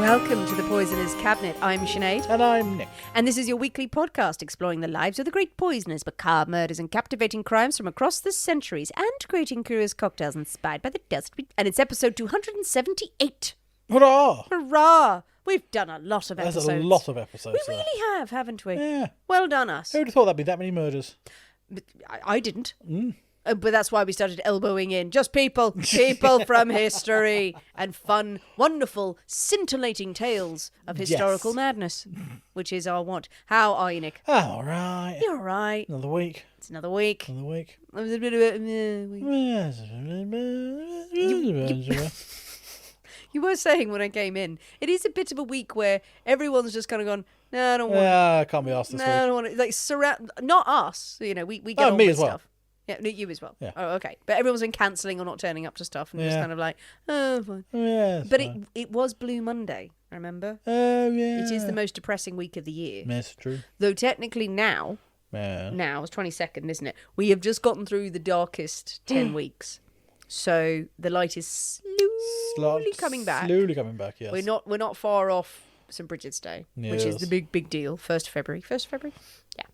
Welcome to the Poisoner's Cabinet. I'm Sinead. And I'm Nick. And this is your weekly podcast exploring the lives of the great poisoners, macabre murders and captivating crimes from across the centuries and creating curious cocktails inspired by the dust. And it's episode 278. Hurrah! Hurrah! We've done a lot of episodes. There's a lot of episodes. We really have, haven't we? Yeah. Well done, us. Who would have thought that'd be that many murders? But I didn't. But that's why we started elbowing in just people from history and fun, wonderful, scintillating tales of historical madness, which is our want. How are you, Nick? Oh, all right. You're all right. Another week. It's another week. Another week. You were saying when I came in, it is a bit of a week where everyone's just kind of gone, no, I don't want I can't be asked this I week. don't want to. Like, not us. You know, we get on me with as well. stuff. Yeah, you as well. Yeah. Oh, okay. But everyone's been cancelling or not turning up to stuff and just kind of like, oh, fine. Yeah, But it was Blue Monday, remember? Oh, yeah. It is the most depressing week of the year. That's true. Though technically now it's 22nd, isn't it? We have just gotten through the darkest 10 weeks. So the light is slowly coming back. Slowly coming back, yes. We're not far off St. Bridget's Day, which is the big deal. 1st of February. 1st of February? Yeah.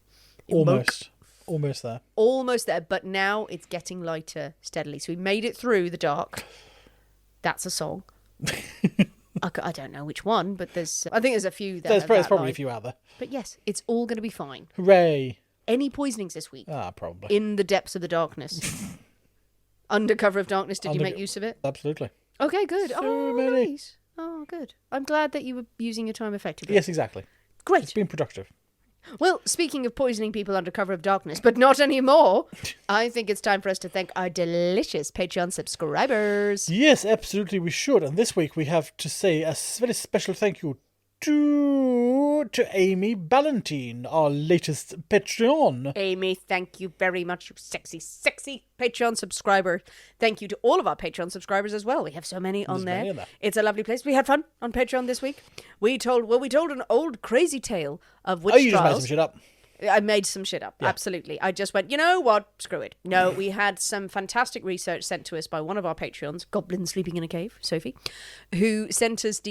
Almost there. Almost there, but now it's getting lighter steadily. So we made it through the dark. That's a song. I don't know which one, but I think there's a few there. There's probably a few out there. But yes, it's all going to be fine. Hooray. Any poisonings this week? Probably. In the depths of the darkness. Under cover of darkness, did you make use of it? Absolutely. Okay, good. So many. Nice. Oh, good. I'm glad that you were using your time effectively. Yes, exactly. Great. It's been productive. Well, speaking of poisoning people under cover of darkness, but not anymore, I think it's time for us to thank our delicious Patreon subscribers. Yes, absolutely, we should. And this week we have to say a very special thank you to Amy Ballantine, our latest Patreon. Amy, thank you very much, you sexy, sexy Patreon subscriber. Thank you to all of our Patreon subscribers as well. We have so many on there. It's a lovely place. We had fun on Patreon this week. We told an old crazy tale of witch trials. You just made some shit up. I made some shit up, absolutely. I just went, you know what, screw it. No, we had some fantastic research sent to us by one of our Patreons, Goblin Sleeping in a Cave, Sophie, who sent us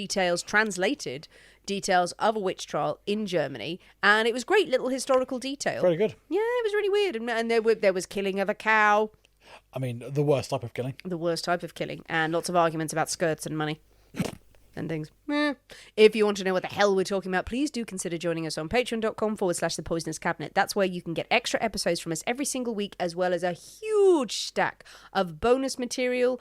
translated details of a witch trial in Germany, and it was great little historical detail. Very good. Yeah, it was really weird, and there was killing of a cow. I mean, the worst type of killing. The worst type of killing, and lots of arguments about skirts and money. And things. If you want to know what the hell we're talking about, please do consider joining us on patreon.com/The Poisoner's Cabinet. That's where you can get extra episodes from us every single week, as well as a huge stack of bonus material,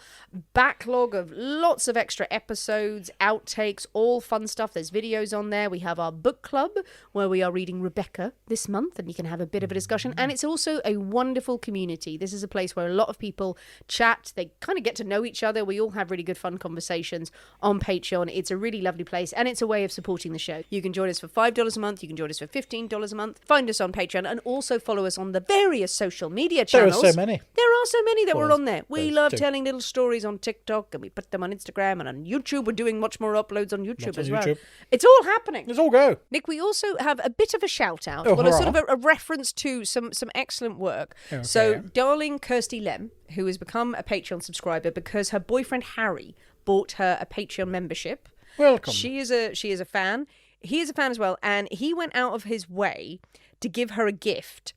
backlog of lots of extra episodes, outtakes, all fun stuff. There's videos on there. We have our book club where we are reading Rebecca this month, and you can have a bit of a discussion. And it's also a wonderful community. This is a place where a lot of people chat. They kind of get to know each other. We all have really good fun conversations on Patreon. It's a really lovely place, and it's a way of supporting the show. You can join us for $5 a month. You can join us for $15 a month. Find us on Patreon, and also follow us on the various social media channels. There are so many. There are so many that we're on there. We love telling little stories on TikTok, and we put them on Instagram, and on YouTube. We're doing much more uploads on YouTube as well. It's all happening. Let's all go. Nick, we also have a bit of a shout out. Well, a sort of a reference to some excellent work. Okay. So, darling Kirsty Lem, who has become a Patreon subscriber because her boyfriend Harry bought her a Patreon membership. Welcome. She is a fan. He is a fan as well, and he went out of his way to give her a gift.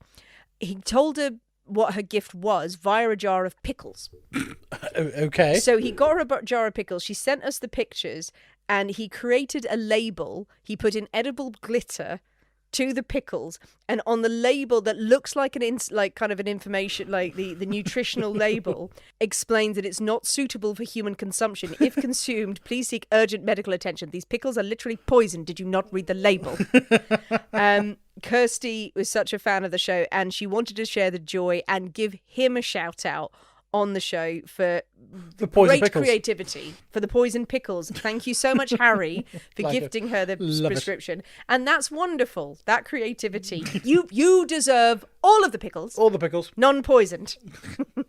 He told her what her gift was via a jar of pickles. Okay. So he got her a jar of pickles. She sent us the pictures, and he created a label. He put in edible glitter to the pickles, and on the label that looks like kind of an information, like the nutritional label explains that it's not suitable for human consumption. If consumed, please seek urgent medical attention. These pickles are literally poison. Did you not read the label? Kirsty was such a fan of the show, and she wanted to share the joy and give him a shout out on the show for the poison great pickles. Creativity for the poison pickles. Thank you so much, Harry, for gifting her the prescription. And that's wonderful. That creativity. You deserve all of the pickles. All the pickles. Non-poisoned.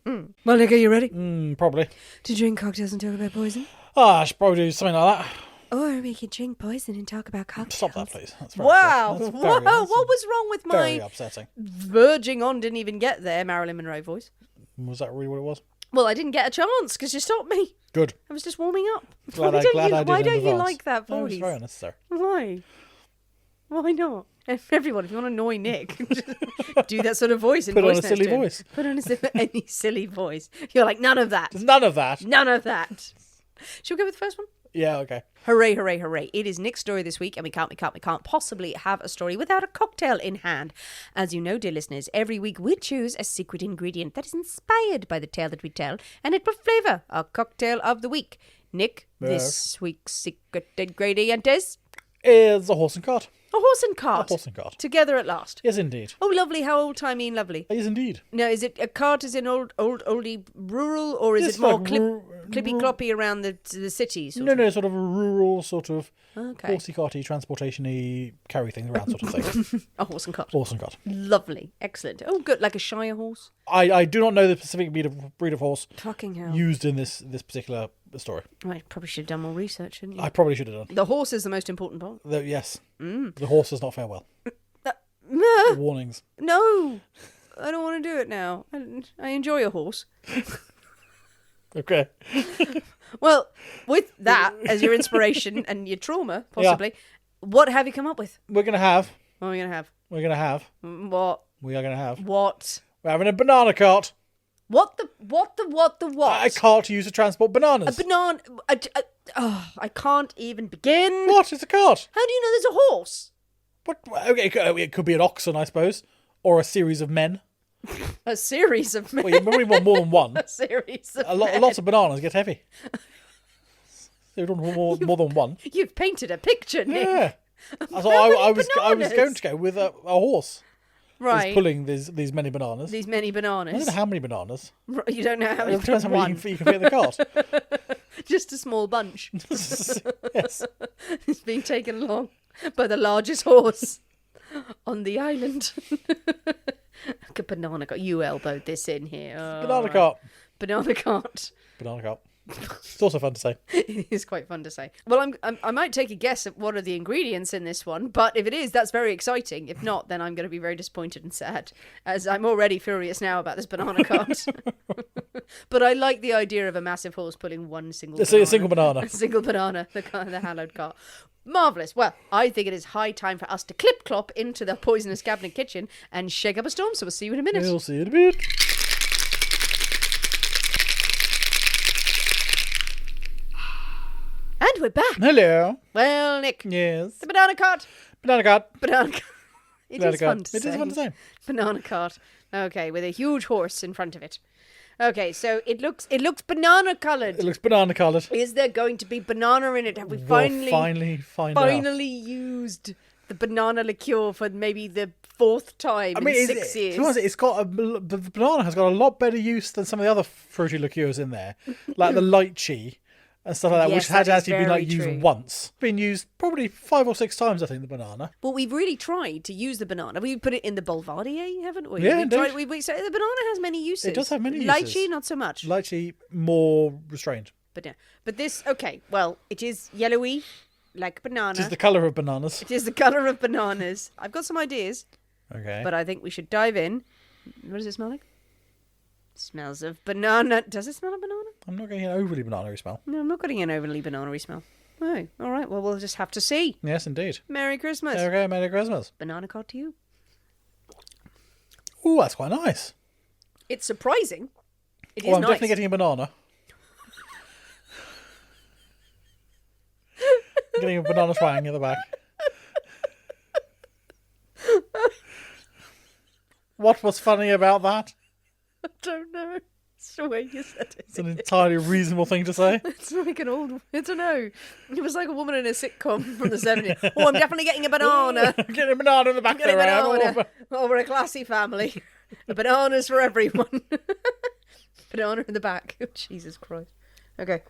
Well, Nick, are you ready? Probably. To drink cocktails and talk about poison? I should probably do something like that. Or we could drink poison and talk about cocktails. Stop that, please. That's Wow. That's Whoa. What was wrong with my very upsetting. verging on, didn't even get there, Marilyn Monroe voice? Was that really what it was? Well, I didn't get a chance because you stopped me. Good. I was just warming up. Glad Why I did. why in don't you advance. like that No, voice? it's very unnecessary. Why? Why not? Everyone, if you want to annoy Nick, just do that sort of voice. And Put on voice a silly next to him. voice. Put on any silly voice. You're like, none of that. There's none of that. None of that. Shall we go with the first one? Yeah, okay. Hooray, hooray, hooray. It is Nick's story this week, and we can't possibly have a story without a cocktail in hand. As you know, dear listeners, every week we choose a secret ingredient that is inspired by the tale that we tell, and it will flavour our cocktail of the week. Nick, this week's secret ingredient is... Is a horse and cart. A horse and cart. A horse and cart. Together at last. Yes, indeed. Oh, lovely. How old-timey and lovely. Yes, indeed. Now, is it a cart as in oldie rural, or is Yes, it more like clippy-cloppy around the cities? No, sort of a rural, sort of Okay. horsey-carty, transportation-y, carry things around sort of thing. A horse and cart. Horse and cart. Lovely. Excellent. Oh, good. Like a Shire horse? I do not know the specific breed of horse Fucking hell. used in this particular story. I probably should have done more research, shouldn't you? I probably should have done. The horse is the most important part. Yes. The horse does not fare well. No, Warnings. I don't want to do it now. I enjoy a horse. Okay. Well, with that as your inspiration and your trauma, possibly, what have you come up with? We're going to have... What are we going to have? We're going to have... What? We are going to have... What? We're having a banana cart. What? A cart used to transport bananas. A banana. I can't even begin. What? It's a cart. How do you know there's a horse? What? Okay, it could be an oxen, I suppose. Or a series of men. A series of men. Well, you probably want more than one. A series of Lots of bananas get heavy. So you don't want more than one. You've painted a picture, Nick. Yeah. So I was going to go with a horse. Right. Who's pulling these many bananas. These many I bananas. don't know how many bananas. You don't know how many. It depends how One. many you can fit in the cart. Just a small bunch. Yes. It's being taken along by the largest horse on the island. Like a banana cart. You elbowed this in here. Oh, Banana cart. Banana cart. Banana cart. It's also fun to say. It is quite fun to say. Well, I might take a guess at what are the ingredients in this one, but if it is, that's very exciting. If not, then I'm going to be very disappointed and sad, as I'm already furious now about this banana cart. But I like the idea of a massive horse pulling one single banana. A single banana. A single banana, the hallowed cart. Marvellous. Well, I think it is high time for us to clip-clop into the poisonous cabinet kitchen and shake up a storm, so we'll see you in a minute. We'll see you in a bit. And we're back. Hello. Well, Nick. Yes. The banana cart. Banana cart. Banana cart. It Banana is cart. fun to It say. is fun to say. Banana cart. Okay, with a huge horse in front of it. Okay, so it looks banana coloured. It looks banana coloured. Is there going to be banana in it? Have we We'll finally find out. used the banana liqueur for maybe the fourth time in 6 years? To be honest, it's got the banana has got a lot better use than some of the other fruity liqueurs in there, like the lychee and stuff like that, Yes, which had that is actually been very used true. once. Been used probably 5 or 6 times, I think, the banana. Well, we've really tried to use the banana. We put it in the Boulevardier, haven't we? Yeah, We've tried, indeed. we say the banana has many uses. It does have many uses. Lychee, not so much. Lychee, more restrained. But yeah. But this, okay, well, it is yellowy, like banana. It is the colour of bananas. It is the colour of bananas. I've got some ideas, Okay. but I think we should dive in. What does it smell like? Smells of banana. Does it smell of banana? I'm not getting an overly banana-y smell. No, I'm not getting an overly banana-y smell. Oh, all right. Well, we'll just have to see. Yes, indeed. Merry Christmas. Okay, Merry Christmas. Banana cart to you. Ooh, that's quite nice. It's surprising. It is Oh, I'm nice. definitely getting a banana. Getting a banana twang in the back. What was funny about that? I don't know. It's the way you said it. It's an entirely reasonable thing to say. It's like an old. I don't know. It was like a woman in a sitcom from the 70s. Oh, I'm definitely getting a banana. Getting a banana in the back Getting a there. banana. Oh, we're a classy family. A banana's for everyone. Banana in the back. Oh, Jesus Christ. Okay.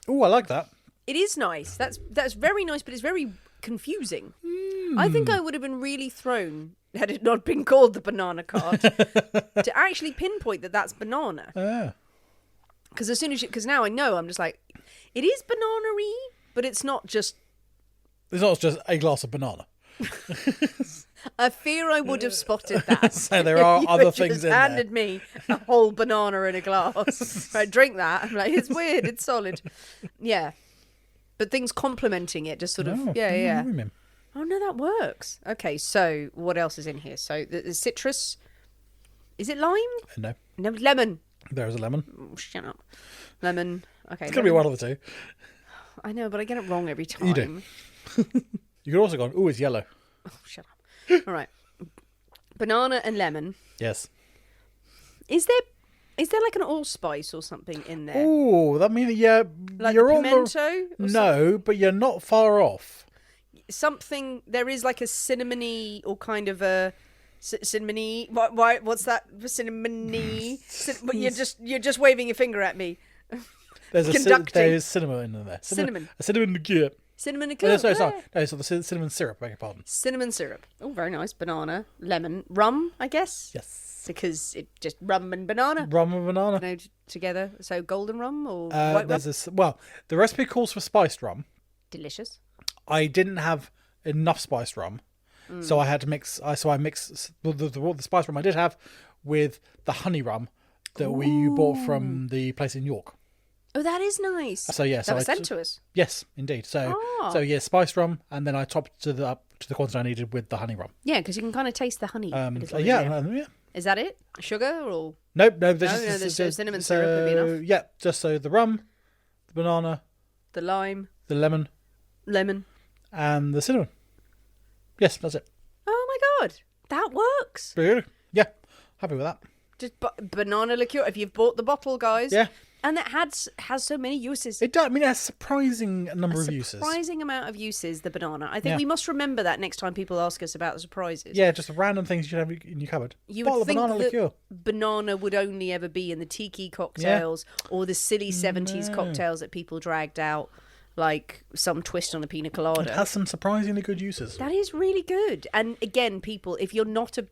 Ooh, I like that. It is nice. That's very nice, but it's very confusing. I think I would have been really thrown had it not been called the banana cart to actually pinpoint that that's banana. Yeah. Because as soon as because now I know, I'm just like, it is banana-y, but it's not just. It's not just a glass of banana. I fear I would have spotted that. So there are You other had things just in handed me a whole banana in a glass. Right, drink that. I'm like, it's weird. It's solid. Yeah. But things complementing it, just sort of, yeah. Women. Oh, no, that works. Okay, so what else is in here? So the citrus. Is it lime? No. No, lemon. There's a lemon. Oh, shut up. Lemon. Okay. It's going to be one of the two. I know, but I get it wrong every time. You do. You could also go, oh, it's yellow. Oh, shut up. All right. Banana and lemon. Yes. Is there like an allspice or something in there? Oh, that means Like you're a on pimento? the... No, but you're not far off. Something, there is like a cinnamony or kind of a... Cinnamony? What's that? Cinnamony? But you're just waving your finger at me. There's there's cinnamon in there. Cinnamon. A cinnamon liqueur. Cinnamon No, liqueur. sorry. No, so the cinnamon syrup, beg your pardon. Cinnamon syrup. Oh, very nice. Banana, lemon, rum, I guess. Yes. Because it just rum and banana. Rum and banana. No, together. So golden rum or white rum? Well, the recipe calls for spiced rum. Delicious. I didn't have enough spiced rum, so I had to mix. I mixed the spiced rum I did have with the honey rum that we bought from the place in York. Oh, that is nice. So yeah, that was sent to us. Yes, indeed. So spiced rum, and then I topped up to the quantity I needed with the honey rum. Yeah, because you can kind of taste the honey. Yeah. Is that it? Sugar or? Nope, no. There's cinnamon syrup would be enough. Yeah, just so the rum, the banana, The lime, the lemon, and the cinnamon. Yes, that's it. Oh my god, that works. Really? Yeah, happy with that. Just banana liqueur. If you've bought the bottle, guys. Yeah. And that has so many uses. It does. I mean, it has a surprising number of uses. Surprising amount of uses, the banana. I think we must remember that next time people ask us about the surprises. Yeah, just random things you should have in your cupboard. You Bottle would of think banana liqueur. banana would only ever be in the tiki cocktails or the silly 70s cocktails that people dragged out, like some twist on a pina colada. It has some surprisingly good uses. That is really good. And again, people, if you're not a...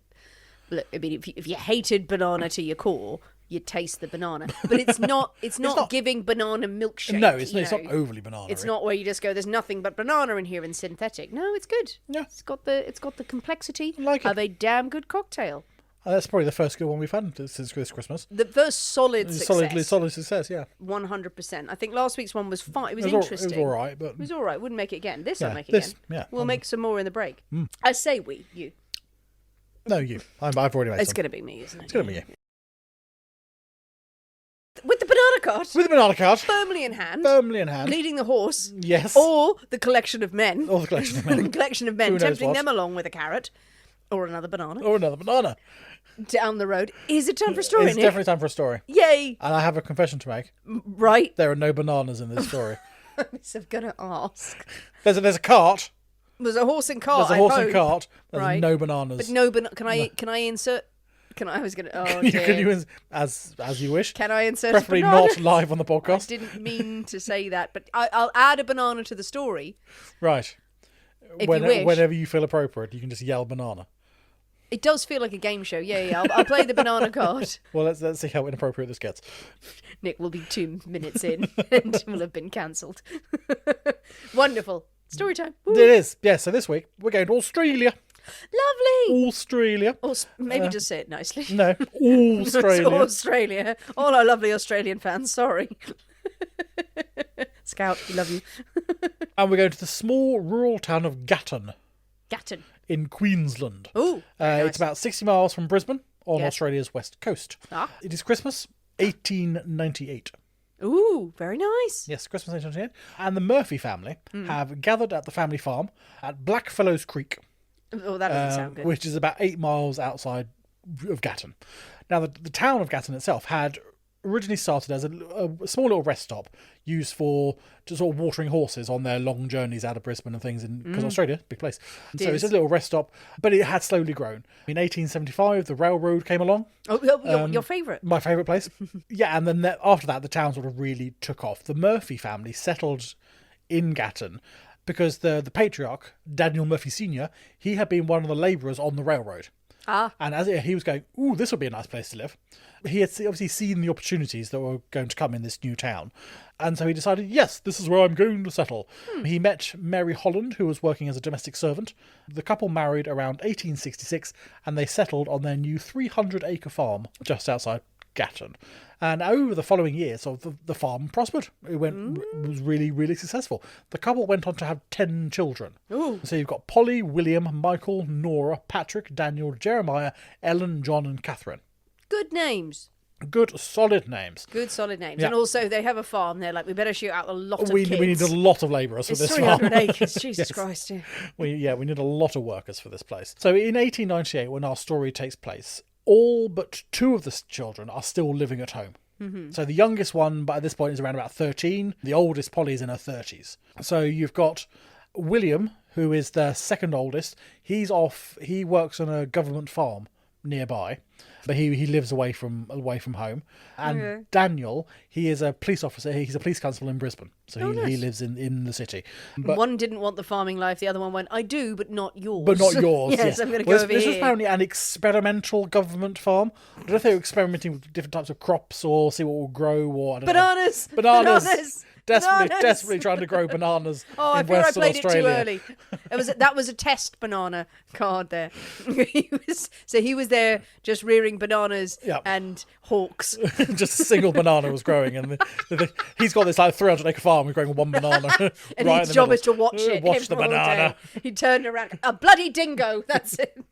Look, I mean, if you hated banana to your core... You taste the banana, but it's not giving banana milkshake. No, it's not overly banana. It's not where you just go, there's nothing but banana in here and synthetic. No, it's good. Yeah, it's got the complexity of a damn good cocktail. That's probably the first good one we've had since this Christmas. The first solid success. Solid success, yeah. 100%. I think last week's one was fine. It was interesting. It was all right, but it was all right. Wouldn't make it again. I'll make again. Yeah, we'll make some more in the break. I say you. No, you. I've already made. It's going to be me, isn't it? It's going to be you. With the banana cart. With the banana cart. Firmly in hand. Leading the horse. Yes. Or the collection of men. Or the collection of men. The collection of men. Tempting them along with a carrot. Or another banana. Down the road. Is it time for a story, It's definitely time for a story. Yay. And I have a confession to make. Right. There are no bananas in this story. I was going to ask. There's a cart. There's a horse and cart. There's a horse and cart. There's no bananas. But no Can I insert... I was going to... Oh, dear. Can you, as you wish. Can I insert Preferably a banana? not live on the podcast. I didn't mean to say that, but I'll add a banana to the story. Right. If you wish. Whenever you feel appropriate, you can just yell banana. It does feel like a game show. Yeah. I'll play the banana card. Well, let's see how inappropriate this gets. Nick will be 2 minutes in and will have been cancelled. Wonderful. Story time. Woo. It is. Yeah, so this week we're going to Australia. Lovely. Australia. Maybe just say it nicely. No, Australia. Australia. All our lovely Australian fans, sorry. Scout, we love you. And we're going to the small rural town of Gatton. Gatton. In Queensland. Ooh. Nice. It's about 60 miles from Brisbane on Australia's west coast. It is Christmas 1898. Ooh, very nice. Yes, Christmas 1898. And the Murphy family have gathered at the family farm at Blackfellows Creek. Oh, that doesn't sound good. Which is about 8 miles outside of Gatton. Now, the town of Gatton itself had originally started as a small little rest stop used for just sort of watering horses on their long journeys out of Brisbane and things, because Australia, big place. And so it's a little rest stop, but it had slowly grown. In 1875, the railroad came along. Oh, your favourite? My favourite place. Yeah, and then after that, the town sort of really took off. The Murphy family settled in Gatton because the patriarch, Daniel Murphy Sr., he had been one of the labourers on the railroad. And as he was going, ooh, this would be a nice place to live, he had obviously seen the opportunities that were going to come in this new town. And so he decided, yes, this is where I'm going to settle. He met Mary Holland, who was working as a domestic servant. The couple married around 1866, and they settled on their new 300-acre farm just outside Gatton. And over the following years, the farm prospered. It was really, really successful. The couple went on to have 10 children. Ooh. So you've got Polly, William, Michael, Nora, Patrick, Daniel, Jeremiah, Ellen, John, and Catherine. Good names. Good, solid names. Good, solid names. Yeah. And also, they have a farm. They're like, we better shoot out a lot of We kids. need a lot of labourers for It's this 300 farm. acres. Jesus Yes. Christ. Yeah. We need a lot of workers for this place. So in 1898, when our story takes place, all but 2 of the children are still living at home. So the youngest one, by this point, is around about 13. The oldest, Polly, is in her 30s. So you've got William, who is the second oldest. He's off. He works on a government farm nearby, but he lives away from home. And Daniel, he is a police officer. He's a police constable in Brisbane, so he lives in the city. But One didn't want the farming life. The other one went, I do, but not yours. But not yours. Yes, yes. I'm going to Well, go over this here. was apparently an experimental government farm. I don't know if they were experimenting with different types of crops or see what will grow or I don't know. Bananas. Bananas. Bananas. Desperately trying to grow bananas Oh, I in fear I Western played Australia. it too early. That was a test banana card there. he was there just rearing bananas Yep. and hawks. Just a single banana was growing, and he's got this like 300-acre farm. He's growing one banana. And right his in the job middle. is to watch it. Watch the all banana. day. He turned around. A bloody dingo. That's it.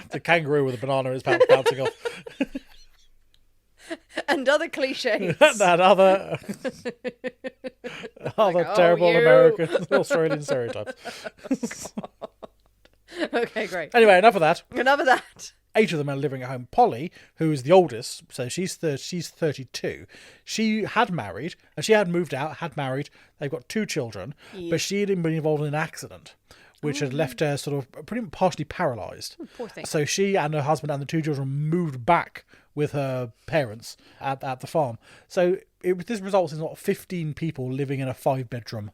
It's a kangaroo with a banana in his mouth bouncing off. And other cliches. That other oh, terrible you. American Australian stereotypes. Okay, great. Anyway, enough of that. Enough of that. 8 of them are living at home. Polly, who is the oldest, so she's 32. She had married, and she had moved out, had married. They've got 2 children, but she had been involved in an accident, which had left her sort of pretty partially paralysed. Poor thing. So she and her husband and the 2 children moved back with her parents at the farm. So this results in 15 people living in a 5-bedroom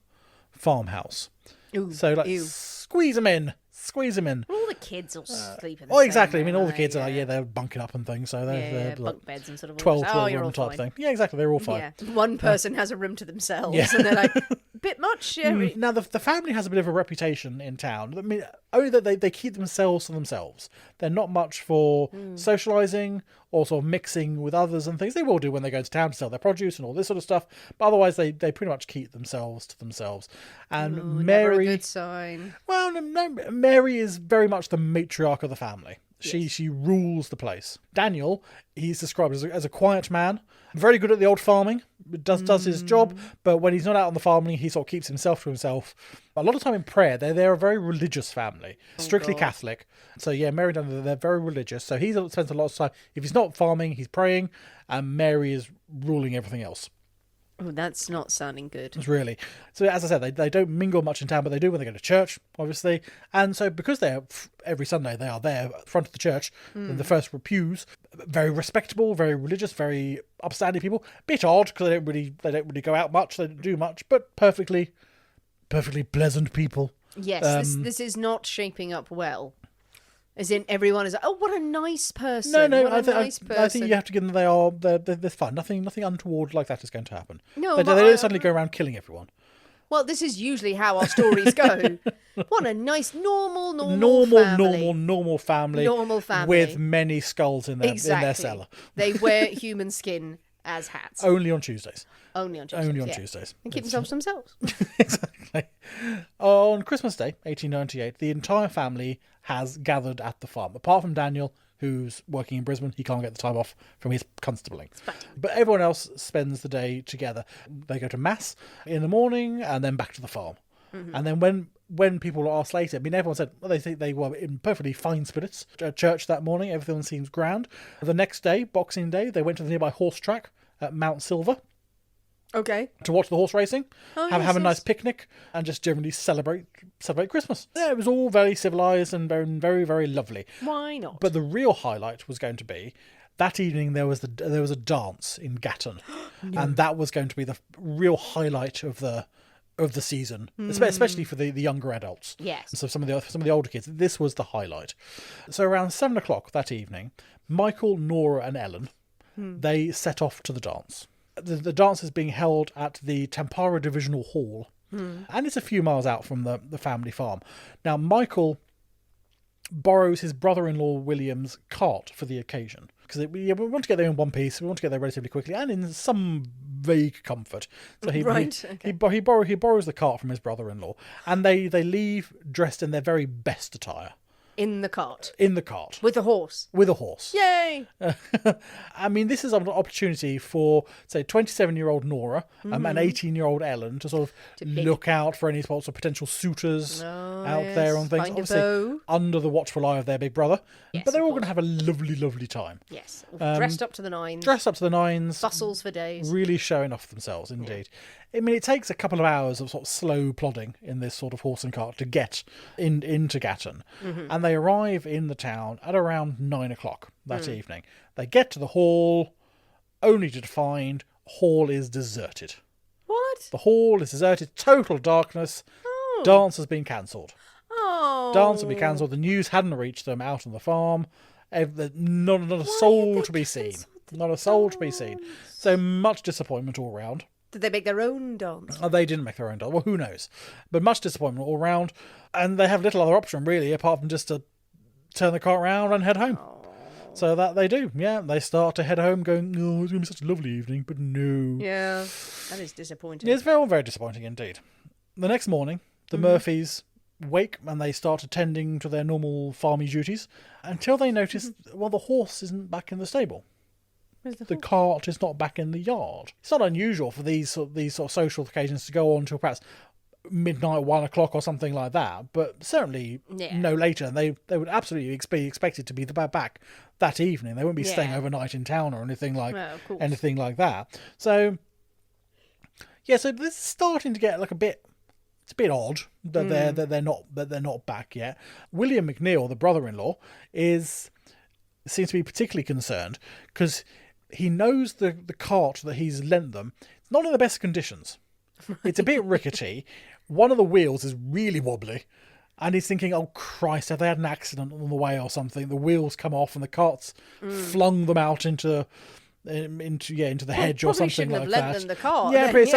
farmhouse. Ooh, So ew. squeeze them in. All the kids will sleep in the Oh, same exactly. I mean, all the way, kids are, they're bunking up and things. So they're like bunk beds and sort of 12 oh, you're room all type fine. thing. Yeah, exactly. They're all fine. Yeah, one person has a room to themselves, Yeah. and they're like, bit much. Yeah, Now, the family has a bit of a reputation in town. I mean, only that they keep themselves to themselves. They're not much for socialising or sort of mixing with others and things. They will do when they go to town to sell their produce and all this sort of stuff. But otherwise, they pretty much keep themselves to themselves. And never a Mary... good sign. Well, no, Mary is very much the matriarch of the family. She rules the place. Daniel, he's described as a quiet man, very good at the old farming, does his job, but when he's not out on the farming, he sort of keeps himself to himself. A lot of time in prayer. They're a very religious family, strictly God. Catholic. So yeah, Mary and Daniel, they're very religious. So he spends a lot of time, if he's not farming, he's praying, and Mary is ruling everything else. Oh, that's not sounding good. Really. So as I said, they don't mingle much in town, but they do when they go to church, obviously. And so because they're every Sunday they are there at the front of the church in the first pews, very respectable, very religious, very upstanding people. Bit odd because they don't really go out much, they don't do much, but perfectly pleasant people. Yes, this is not shaping up well. As in, everyone is like, oh, what a nice person. No, what a nice person. I think you have to give them they're fine. Nothing untoward like that is going to happen. No, they but don't suddenly go around killing everyone. Well, this is usually how our stories go. What a nice, normal family. Normal family. Normal family. With many skulls in their Exactly. cellar. They wear human skin as hats. Only on Tuesdays. Only on Tuesdays. Tuesdays. And keep themselves to themselves. Exactly. On Christmas Day, 1898, the entire family has gathered at the farm. Apart from Daniel, who's working in Brisbane, he can't get the time off from his constabling. But everyone else spends the day together. They go to mass in the morning and then back to the farm. Mm-hmm. And then when people are asked later, I mean, everyone said they think they were in perfectly fine spirits at church that morning. Everything seems grand. The next day, Boxing Day, they went to the nearby horse track at Mount Silver. Okay. To watch the horse racing, have a nice yes. picnic, and just generally celebrate Christmas. Yeah, it was all very civilised and very, very, very lovely. Why not? But the real highlight was going to be that evening. There was a dance in Gatton, and that was going to be the real highlight of the of the season, especially for the younger adults. Yes. So some of the older kids, this was the highlight. So around 7 o'clock that evening, Michael, Nora, and Ellen, they set off to the dance. The dance is being held at the Tampara Divisional Hall, and it's a few miles out from the family farm. Now, Michael borrows his brother-in-law William's cart for the occasion, because we want to get there in one piece, we want to get there relatively quickly and in some vague comfort. So he borrows the cart from his brother-in-law, and they leave dressed in their very best attire. In the cart. With a horse. Yay! I mean, this is an opportunity for, say, 27-year-old Nora and 18-year-old Ellen to sort of look out for any sorts of potential suitors out there on things. Obviously, under the watchful eye of their big brother. Yes, but they're all going to have a lovely, lovely time. Yes. Dressed up to the nines. Bustles for days. Really showing off themselves, indeed. I mean, it takes a couple of hours of sort of slow plodding in this sort of horse and cart to get into Gatton. And they arrive in the town at around 9 o'clock that evening. They get to the hall, only to find hall is deserted. What? The hall is deserted, total darkness. Dance has been cancelled. Dance has been cancelled. The news hadn't reached them out on the farm. Not a soul to be seen. Not a soul to be seen. So much disappointment all round. Did they make their own dance? Oh, they didn't make their own dance. Well, who knows? But much disappointment all round. And they have little other option, really, apart from just to turn the car around and head home. So that they do. Yeah, they start to head home going, oh, it's going to be such a lovely evening. But no. Yeah, that is disappointing. It's very, very disappointing indeed. The next morning, the Murphys wake and they start attending to their normal farmy duties until they notice, well, the horse isn't back in the stable. The cart is not back in the yard. It's not unusual for these sort of social occasions to go on till perhaps midnight, 1 o'clock or something like that, but certainly no later. And they would absolutely be expected to be back that evening. They wouldn't be staying overnight in town or anything like that. So so this is starting to get like it's a bit odd that they're not back yet. William McNeil, the brother-in-law, seems to be particularly concerned because he knows the cart that he's lent them. It's not in the best conditions. It's a bit rickety. One of the wheels is really wobbly. And he's thinking, oh Christ, have they had an accident on the way or something? The wheels come off and the cart's flung them out into the hedge or something like that. Probably shouldn't have lent them the cart. Yeah, but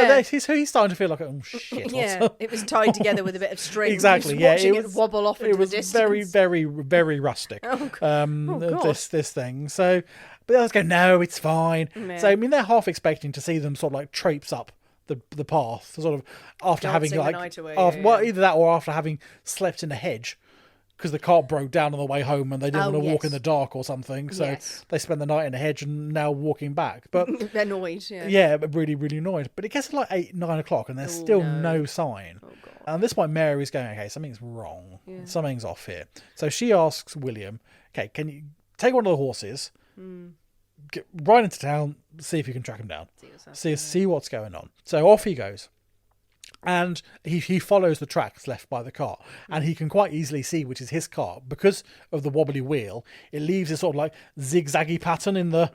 so he's starting to feel like, oh shit. It was tied together with a bit of string. Exactly. It wobble off into the distance. It was very, very, very rustic. This thing. So, but the others go, no, it's fine. Man. So I mean, they're half expecting to see them sort of like traipse up the path, sort of after having either that or after having slept in a hedge. Because the cart broke down on the way home and they didn't want to walk in the dark or something. So they spent the night in a hedge and now walking back. But annoyed, but really, really annoyed. But it gets to like 8, 9 o'clock and there's still no sign. Oh, God. And at this point, Mary's going, okay, something's wrong. Yeah. Something's off here. So she asks William, okay, can you take one of the horses, get right into town, see if you can track him down. See what's going on. So off he goes. And he follows the tracks left by the cart, and he can quite easily see which is his cart because of the wobbly wheel. It leaves a sort of like zigzaggy pattern in the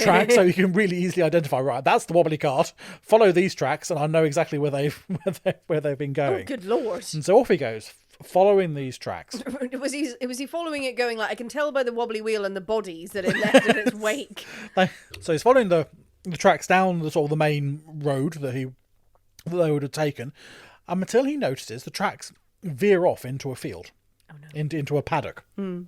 track, so you can really easily identify. Right, that's the wobbly cart. Follow these tracks, and I know exactly where they've been going. Oh, good lord! And so off he goes, following these tracks. Was he following it, going like, I can tell by the wobbly wheel and the bodies that it left in its wake. So he's following the tracks down the sort of the main road that they would have taken, until he notices the tracks veer off into a field, into a paddock. No,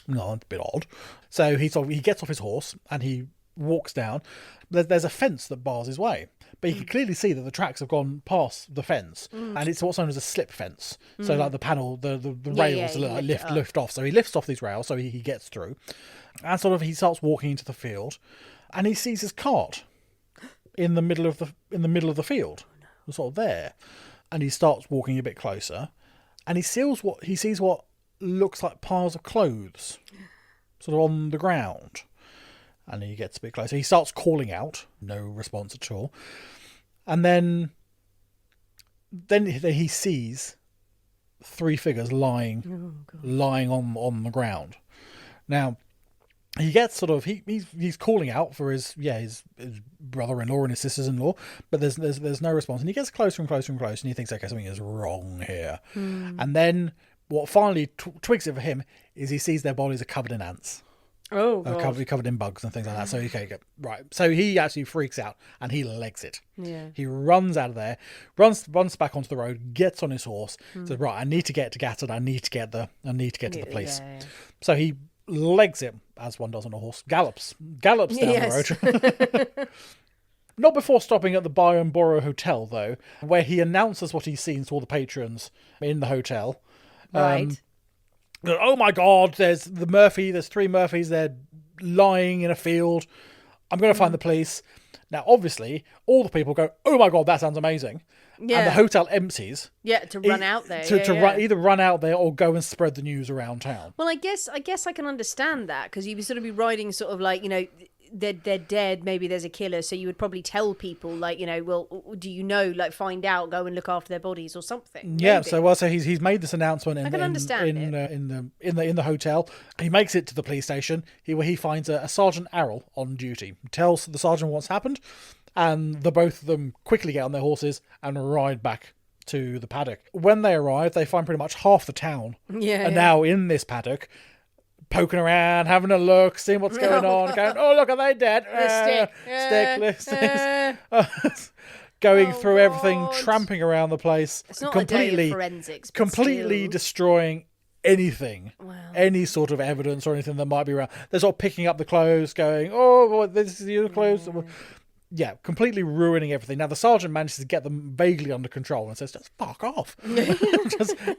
it's a bit odd. So he gets off his horse and he walks down. There's a fence that bars his way, but you can clearly see that the tracks have gone past the fence, and it's what's known as a slip fence. So like the panel, the rails lift off. So he lifts off these rails, so he gets through, and sort of he starts walking into the field, and he sees his cart in the middle of the field. Sort of there, and he starts walking a bit closer, and he sees what looks like piles of clothes sort of on the ground, and he gets a bit closer. He starts calling out, no response at all, and then he sees 3 figures lying on the ground. Now He gets sort of he's calling out for his brother-in-law and his sisters-in-law, but there's no response, and he gets closer and closer and closer, and he thinks, okay, something is wrong here. And then what finally twigs it for him is he sees their bodies are covered in ants. Oh, God. Covered in bugs and things like that. So right. So he actually freaks out and he legs it. Yeah. He runs out of there, runs back onto the road, gets on his horse, says, right, I need to get to Gatton. I need to get to the police. Yeah. So he legs it, as one does on a horse, gallops down the road. Not before stopping at the Byronborough Hotel, though, where he announces what he's seen to all the patrons in the hotel. Right. Oh my God, there's three Murphys, they're lying in a field. I'm going to find the police. Now, obviously, all the people go, oh my God, that sounds amazing. Yeah. And the hotel empties. Yeah, to run out there. Either run out there or go and spread the news around town. Well, I guess I can understand that, because you would sort of be riding sort of like, they're dead, maybe there's a killer, so you would probably tell people, like, well, do you know, like, find out, go and look after their bodies or something. Yeah, maybe. so he's made this announcement in the hotel. He makes it to the police station where he finds a Sergeant Arrell on duty. Tells the sergeant what's happened, and the both of them quickly get on their horses and ride back to the paddock. When they arrive, they find pretty much half the town now in this paddock, poking around, having a look, seeing what's going on, going, oh, look, are they dead? Stick. Going through everything, tramping around the place. It's not completely, a day of forensics. Completely destroying anything, any sort of evidence or anything that might be around. They're sort of picking up the clothes, going, oh, well, this is your clothes. Yeah, completely ruining everything. Now, the sergeant manages to get them vaguely under control and says, just fuck off.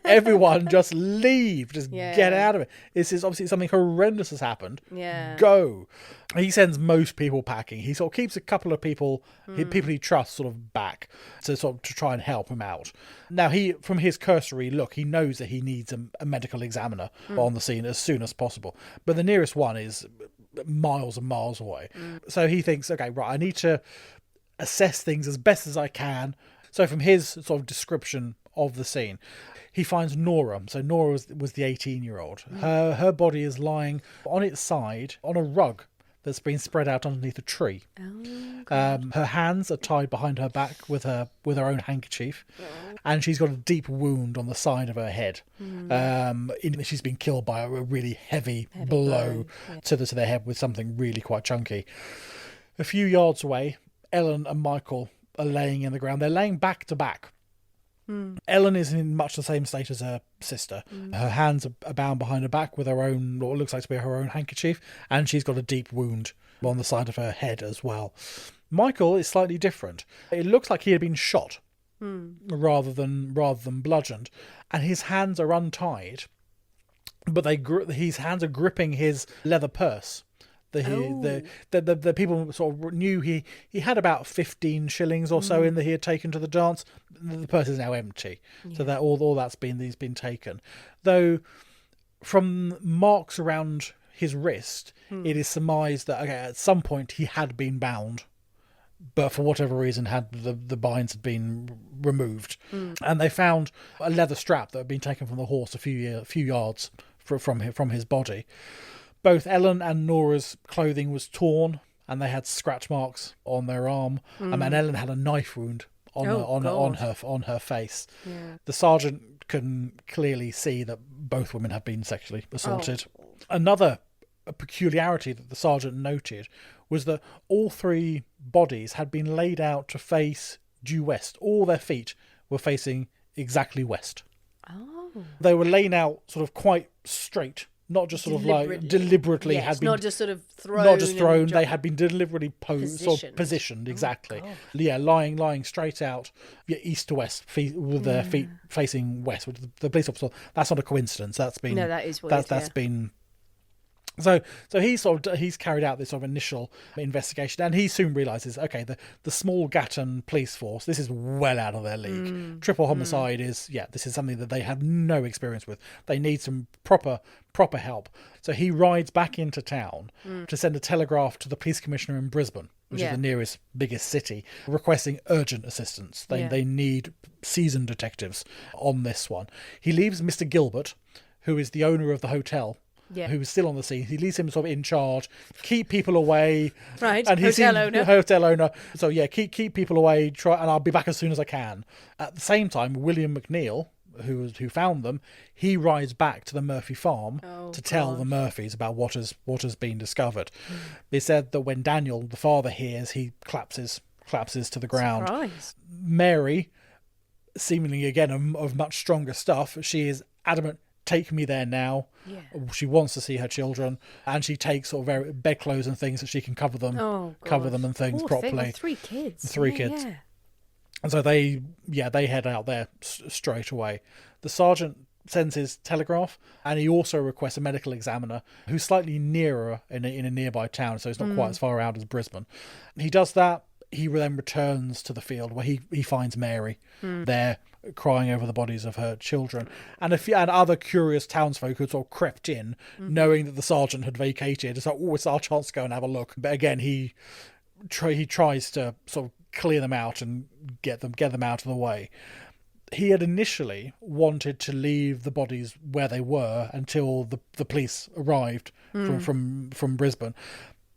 Everyone just leave. Just get out of it. This is obviously something horrendous has happened. Yeah. Go. He sends most people packing. He sort of keeps a couple of people, people he trusts, sort of back to try and help him out. Now, from his cursory look, he knows that he needs a medical examiner on the scene as soon as possible. But the nearest one is miles and miles away. So he thinks, okay, right, I need to assess things as best as I can. So from his sort of description of the scene, he finds Nora. So Nora was the 18-year-old. Her body is lying on its side on a rug that's been spread out underneath a tree. Her hands are tied behind her back with her own handkerchief, and she's got a deep wound on the side of her head. She's been killed by a really heavy blow to the head with something really quite chunky. A few yards away, Ellen and Michael are laying in the ground. They're laying back to back. Ellen is in much the same state as her sister. Her hands are bound behind her back with her own, what looks like to be her own handkerchief, and she's got a deep wound on the side of her head as well. Michael is slightly different. It looks like he had been shot rather than bludgeoned, and his hands are untied, but his hands are gripping his leather purse. The people sort of knew he had about 15 shillings or so in that he had taken to the dance. The purse is now empty, so that all that's been taken. Though from marks around his wrist, it is surmised that at some point he had been bound, but for whatever reason the binds had been removed, and they found a leather strap that had been taken from the horse a few yards from his body. Both Ellen and Nora's clothing was torn, and they had scratch marks on their arm. And Ellen had a knife wound on her face. Yeah. The sergeant can clearly see that both women have been sexually assaulted. Another peculiarity that the sergeant noted was that all three bodies had been laid out to face due west. All their feet were facing exactly west. They were laying out sort of quite straight. Not just sort of like deliberately had been... Not just sort of thrown. Not just thrown. They had been deliberately positioned, exactly. Lying straight out, east to west, with their feet facing west. The police officer, that's not a coincidence. That's been... No, that is weird. That's been... So he's carried out this sort of initial investigation, and he soon realises, okay, the small Gatton police force, this is well out of their league. Triple homicide this is something that they have no experience with. They need some proper help. So he rides back into town to send a telegraph to the police commissioner in Brisbane, which is the nearest biggest city, requesting urgent assistance. They need seasoned detectives on this one. He leaves Mr. Gilbert, who is the owner of the hotel, Yeah. who was still on the scene. He leaves him sort of in charge, keep people away. Right, And hotel owner. So yeah, keep people away. Try, and I'll be back as soon as I can. At the same time, William McNeil, who found them, he rides back to the Murphy farm to tell the Murphys about what has been discovered. They said that when Daniel, the father, hears, he collapses to the ground. Surprise. Mary, seemingly again of much stronger stuff, she is adamant, take me there now. Yeah. She wants to see her children, and she takes sort of bedclothes and things that she can cover them and things properly. Well, 3 kids. Three kids. Yeah. And so they head out there straight away. The sergeant sends his telegraph, and he also requests a medical examiner who's slightly nearer in a nearby town, so it's not quite as far out as Brisbane. He does that. He then returns to the field where he finds Mary there crying over the bodies of her children, and other curious townsfolk who sort of crept in, knowing that the sergeant had vacated. It's like, oh, it's our chance to go and have a look. But again, he tries to sort of clear them out and get them out of the way. He had initially wanted to leave the bodies where they were until the police arrived from Brisbane,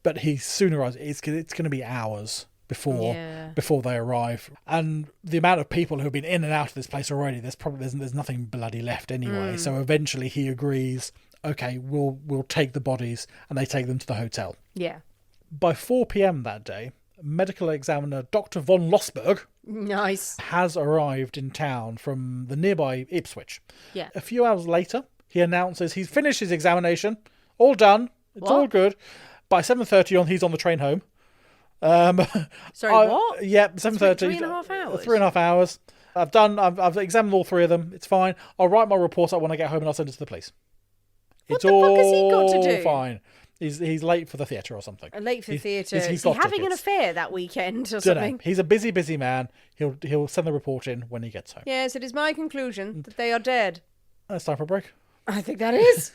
but he soon realised it's going to be hours before they arrive, and the amount of people who have been in and out of this place already, there's nothing bloody left anyway. So eventually he agrees, okay, we'll take the bodies, and they take them to the hotel. Yeah. By 4 p.m. that day, medical examiner Dr. von Lossberg has arrived in town from the nearby Ipswich. Yeah. A few hours later, he announces he's finished his examination, all done, it's all good. By 7:30 on, he's on the train home. Sorry, what? Yeah, 7:30. 3.5 hours. 3.5 hours. I've examined all 3 of them. It's fine. I'll write my report out when I get home, and I'll send it to the police. What the fuck has he got to do? Fine. He's late for the theatre or something. Late for the theatre. Is he having tickets. an affair that weekend or Dunno. something? He's a busy man. He'll send the report in when he gets home. Yes, it is my conclusion that they are dead. It's time for a break. I think that is.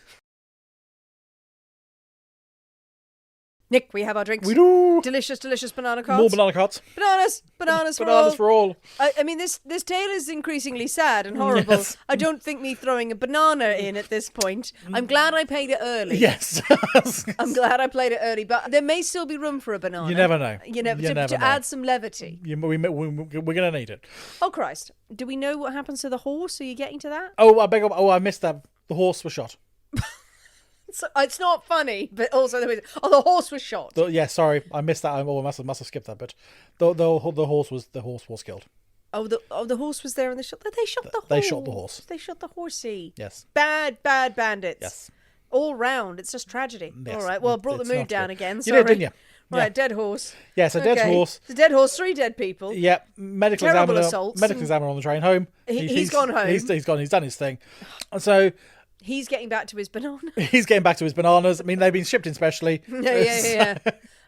Nick, we have our drinks. We do. Delicious banana carts. More banana carts. Bananas for all. I mean, this tale is increasingly sad and horrible. Yes. I don't think me throwing a banana in at this point. I'm glad I paid it early. Yes. I'm glad I played it early, but there may still be room for a banana. You never know. To add some levity. We're going to need it. Oh, Christ. Do we know what happens to the horse? Are you getting to that? Oh, I beg your... Oh, I missed that. The horse was shot. So, it's not funny, but also the horse was shot. Sorry, I missed that. I must have skipped that bit. The horse was killed. Oh, the horse was there, and they shot the horse. They shot the horse. They shot the horsey. Yes. Bad bandits. Yes. All round, it's just tragedy. Yes. All right. Well, I brought the It's mood not down good. again. You Sorry. did, didn't you? Right, dead horse. Yes, a dead horse. It's a dead horse, 3 dead people. Yeah, medical Terrible examiner. assaults. Medical examiner on the train home. He's gone home. He's gone. He's done his thing, and so he's getting back to his banana. he's getting back to his bananas. I mean, they've been shipped in specially. Yeah.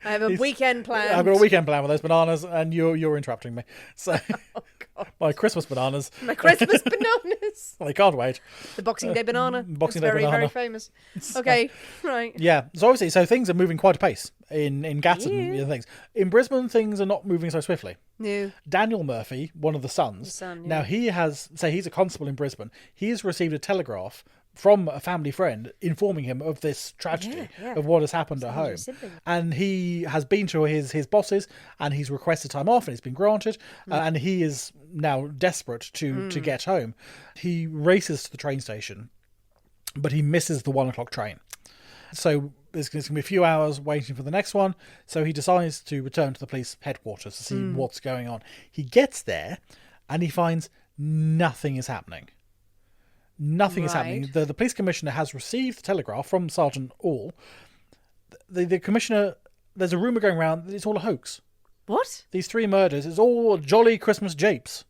I have a weekend plan. I've got a weekend plan with those bananas, and you're interrupting me. So Oh, God. my Christmas bananas. My Christmas bananas. I can't wait. The Boxing Day banana. Boxing It's Day banana. Very famous. Okay, right. Yeah, so obviously, things are moving quite a pace in Gatton. Yeah. You know, things in Brisbane, things are not moving so swiftly. No. Daniel Murphy, one of the sons, now he's a constable in Brisbane. He has received a telegraph from a family friend informing him of this tragedy of what has happened at home, and he has been to his bosses and he's requested time off and it's been granted, and he is now desperate to get home. He races to the train station, but he misses the 1 o'clock train, so there's going to be a few hours waiting for the next one. So he decides to return to the police headquarters to see what's going on. He gets there and he finds nothing is happening. Nothing is happening. The police commissioner has received the telegraph from Sergeant All. The commissioner, there's a rumour going around that it's all a hoax. What? These 3 murders, it's all jolly Christmas japes.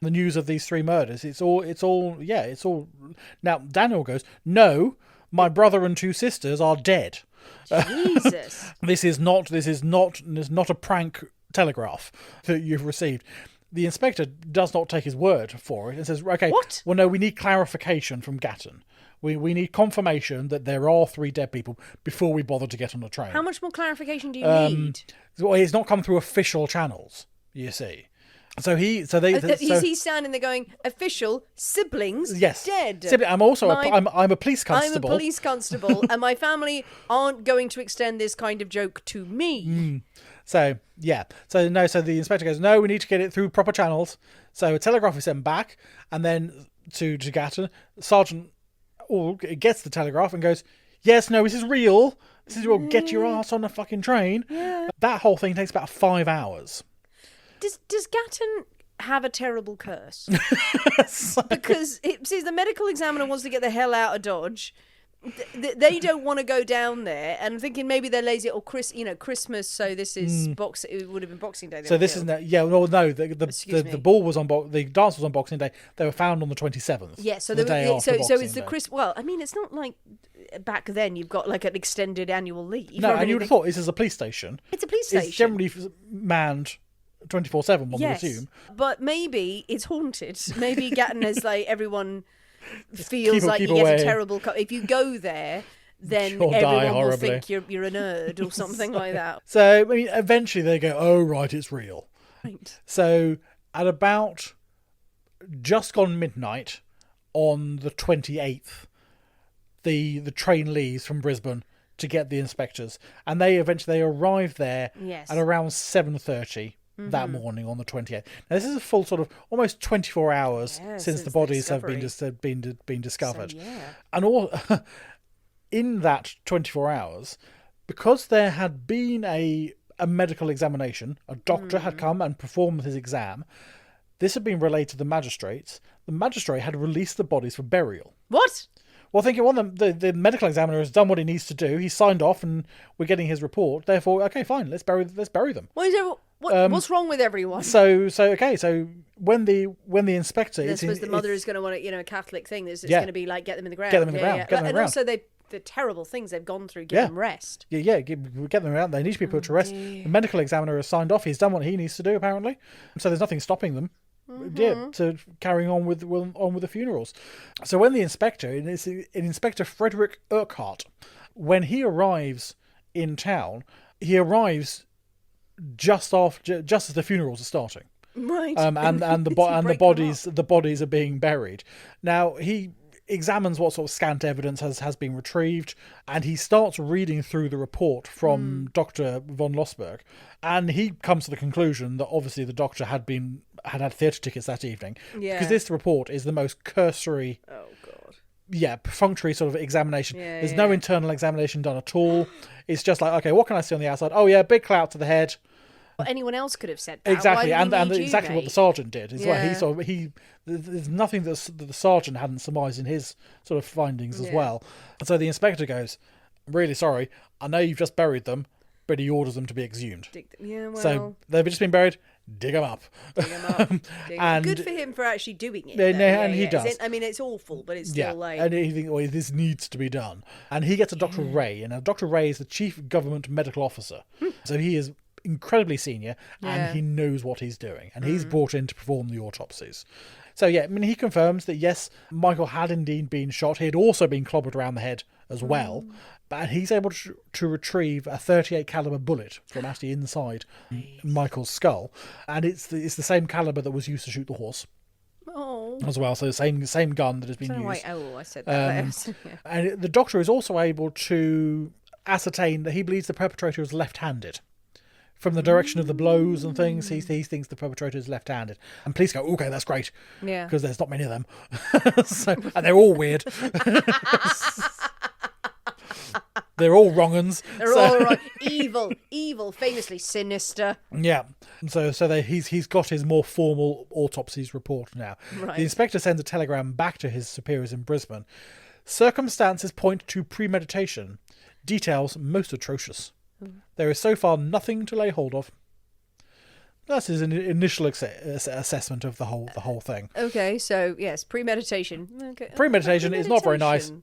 The news of these 3 murders, it's all. Now Daniel goes, no, my brother and 2 sisters are dead. Jesus. This is not a prank telegraph that you've received. The inspector does not take his word for it and says, okay, what? Well, no, we need clarification from Gatton. We need confirmation that there are 3 dead people before we bother to get on the train. How much more clarification do you need? Well, it's not come through official channels, you see. So he's standing there going, official, siblings, yes, dead. I'm also I'm a police constable. I'm a police constable, and my family aren't going to extend this kind of joke to me. So the inspector goes, no, we need to get it through proper channels. So a telegraph is sent back, and then to Gatton, Sergeant gets the telegraph and goes, yes, no, this is real. This is real. Get your ass on the fucking train. Yeah. That whole thing takes about 5 hours. Does Gatton have a terrible curse? Because it says the medical examiner wants to get the hell out of Dodge. They don't want to go down there, and I'm thinking maybe they're lazy or Christmas. So this is It would have been Boxing Day. So this is the ball was on the dance was on Boxing Day. They were found on the 27th. Yeah, so it's the Chris. Well, I mean, it's not like back then you've got like an extended annual leave. No, and you would have thought this is a police station. It's a police station. It's generally manned 24/7. One would assume, but maybe it's haunted. Maybe Gatton is like everyone. Feels like you away. get a terrible... If you go there, then You'll everyone will think you're a nerd or something like that. So, I mean, eventually they go, oh, right, it's real. Right. So, at about just gone midnight on the 28th, the train leaves from Brisbane to get the inspectors. And they eventually arrive there at around 7:30. That morning on the 28th. Now, this is a full sort of almost 24 hours since the bodies have been discovered. So, and all in that 24 hours, because there had been a medical examination, a doctor had come and performed his exam. This had been relayed to the magistrates. The magistrate had released the bodies for burial. What? Well, thinking, the medical examiner has done what he needs to do. He signed off, and we're getting his report. Therefore, okay, fine, let's bury them. What's wrong with everyone? So when the inspector, I suppose the mother is going to want a Catholic thing. It's going to be like get them in the ground. And also the terrible things they've gone through. Give them rest. Get them around. They need to be put to rest. The medical examiner has signed off. He's done what he needs to do apparently. So there's nothing stopping them. To carrying on with the funerals. So when the inspector, and it's Inspector Frederick Urquhart, when he arrives in town, he arrives just as the funerals are starting. Right. And the bodies are being buried. Now he examines what sort of scant evidence has been retrieved, and he starts reading through the report from Dr. von Lossberg, and he comes to the conclusion that obviously the doctor had theatre tickets that evening, because this report is the most cursory, perfunctory sort of examination. There's no internal examination done at all. It's just like, okay, what can I see on the outside? Oh yeah, big clout to the head. Well, anyone else could have said that. Exactly, and exactly what the sergeant did is there's nothing that the sergeant hadn't surmised in his sort of findings as well. And so the inspector goes, "I'm really sorry. I know you've just buried them," but he orders them to be exhumed. So they've just been buried. Dig them up. And good for him for actually doing it. And he does. I mean, it's awful, but it's still like... And he thinks, well, this needs to be done. And he gets a Dr. Ray, and Dr. Ray is the chief government medical officer. So he is incredibly senior, and he knows what he's doing. And he's brought in to perform the autopsies. So, he confirms that, yes, Michael had indeed been shot. He had also been clobbered around the head as well. But he's able to retrieve a .38 caliber bullet from actually inside Michael's skull, and it's the same caliber that was used to shoot the horse. As well, so the same gun that has been used. I said that. And the doctor is also able to ascertain that he believes the perpetrator is left-handed. From the direction of the blows and things, he thinks the perpetrator is left-handed. And police go, okay, that's great. Yeah. Because there's not many of them. And they're all weird. They're all wrong-uns. They're all wrong. Evil, famously sinister. Yeah. So he's got his more formal autopsies report now. Right. The inspector sends a telegram back to his superiors in Brisbane. Circumstances point to premeditation. Details most atrocious. There is so far nothing to lay hold of. That's his initial assessment of the whole thing. Okay, so yes, premeditation. Okay. Premeditation is not very nice.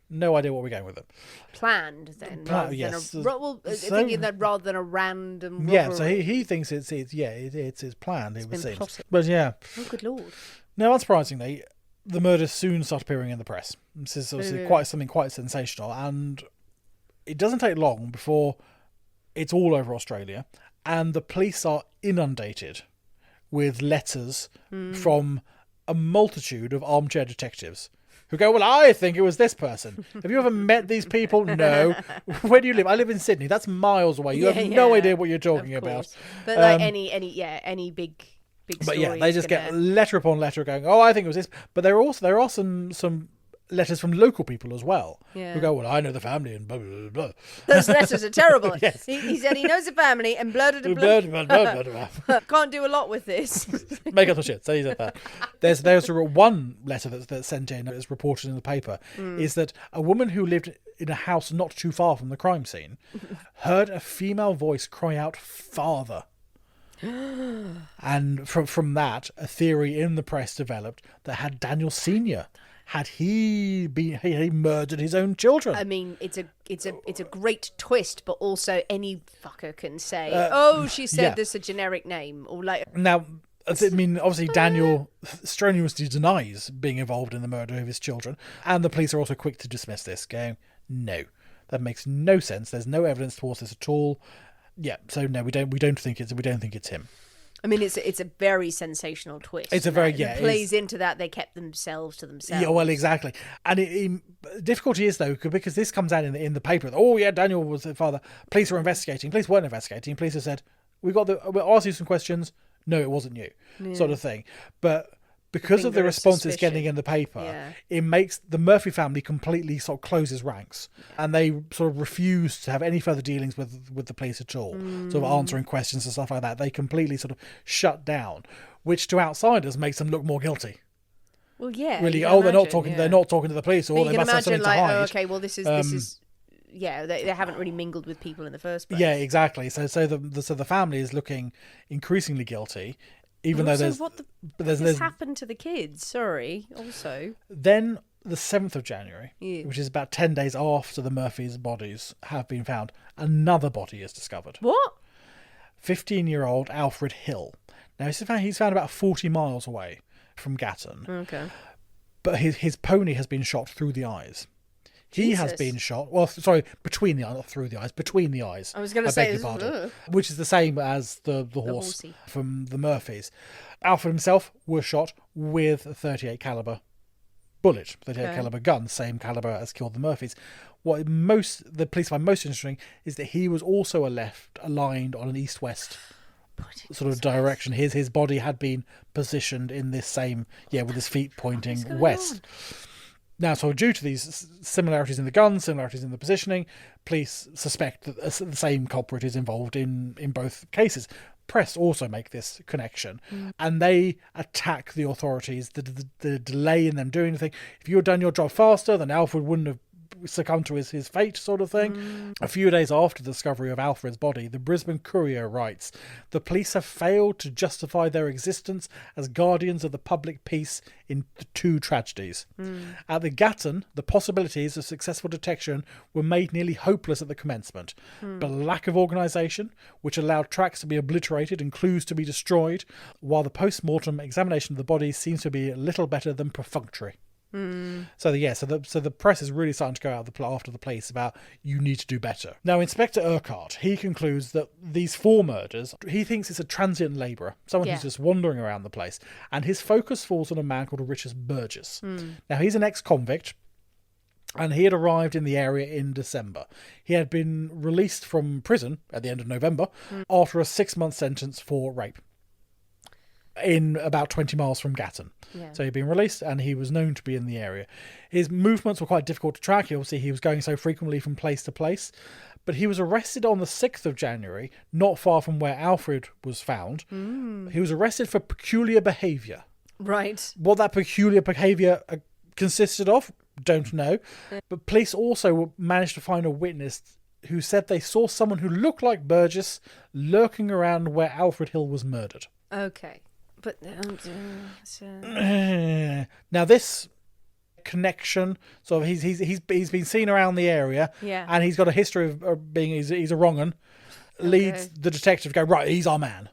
No idea what we're going with it. Planned then, yes. Thinking that rather than a random robbery. Yeah, so he thinks it's planned. It was plotted. But yeah. Oh, good lord. Now, unsurprisingly, the murders soon start appearing in the press. This is obviously something quite sensational, and it doesn't take long before it's all over Australia, and the police are inundated with letters from a multitude of armchair detectives who go, well, I think it was this person. Have you ever met these people? No. Where do you live? I live in Sydney. That's miles away. You have no idea what you're talking about. But like any big but story. yeah, they just get letter upon letter going, oh, I think it was this. But there are some letters from local people as well who go, well, I know the family and blah, blah, blah. Those letters are terrible. Yes. He said he knows the family and blah, blah, Blah, blah, blah, blah, blah. Can't do a lot with this. Make up the shit. So he said that. There's one letter that's sent in that is reported in the paper is that a woman who lived in a house not too far from the crime scene heard a female voice cry out, "Father." And from that, a theory in the press developed that had Daniel Sr. had he murdered his own children. I mean, it's a great twist, but also any fucker can say, she said this a generic name, or like. Now, I mean, obviously Daniel strenuously denies being involved in the murder of his children, and the police are also quick to dismiss this, going, no, that makes no sense. There's no evidence towards this at all. Yeah, so no, we don't think it's him. I mean, it's a very sensational twist. It's a very it plays into that they kept themselves to themselves. Yeah, well, exactly. And difficulty is though because this comes out in the paper. Oh yeah, Daniel was the father. Police were investigating. Police weren't investigating. Police have said we'll ask you some questions. No, it wasn't you, sort of thing. But because of the responses getting in the paper, it makes the Murphy family completely sort of closes ranks, and they sort of refuse to have any further dealings with the police at all, sort of answering questions and stuff like that. They completely sort of shut down, which to outsiders makes them look more guilty. Well, yeah, really. Oh, they're not talking. They're not talking to the police, or they must have something to hide. Oh, okay, well, this is. Yeah, they haven't really mingled with people in the first place. Yeah, exactly. So the family is looking increasingly guilty. Even though there's happened to the kids, sorry, also. Then the 7th of January, which is about 10 days after the Murphys' bodies have been found, another body is discovered. What? 15-year-old Alfred Hill. Now, he's found about 40 miles away from Gatton. Okay. But his pony has been shot through the eyes. He has been shot. Well, sorry, between the eyes, not through the eyes, between the eyes. I was going to say, which is the same as the horse from the Murphys. Alfred himself was shot with a .38 caliber bullet, .38 caliber gun, same caliber as killed the Murphys. What the police find most interesting is that he was also aligned on an east-west sort of direction. His body had been positioned in this same, with his feet pointing west. Now, so due to these similarities in the gun, similarities in the positioning, police suspect that the same culprit is involved in both cases. Press also make this connection, and they attack the authorities. The delay in them doing anything. If you had done your job faster, then Alfred wouldn't have succumbed to his fate, sort of thing. A few days after the discovery of Alfred's body, the Brisbane Courier writes, the police have failed to justify their existence as guardians of the public peace in the two tragedies. At the Gatton, the possibilities of successful detection were made nearly hopeless at the commencement. But lack of organisation, which allowed tracks to be obliterated and clues to be destroyed, while the post-mortem examination of the bodies seems to be little better than perfunctory. So the press is really starting to go out after the police about you need to do better. Now, Inspector Urquhart, he concludes that these 4 murders, he thinks it's a transient labourer, someone who's just wandering around the place, and his focus falls on a man called Richard Burgess. Now, he's an ex-convict, and he had arrived in the area in December. He had been released from prison at the end of November after a 6-month sentence for rape in about 20 miles from Gatton. So he'd been released and he was known to be in the area. His movements were quite difficult to track. Obviously, he was going so frequently from place to place. But he was arrested on the 6th of January, not far from where Alfred was found. He was arrested for peculiar behaviour. Right. What that peculiar behaviour consisted of, don't know. But police also managed to find a witness who said they saw someone who looked like Burgess lurking around where Alfred Hill was murdered. Okay. But now this connection, so he's been seen around the area, and he's got a history of being he's a wrong 'un. Leads the detective to go, right, he's our man.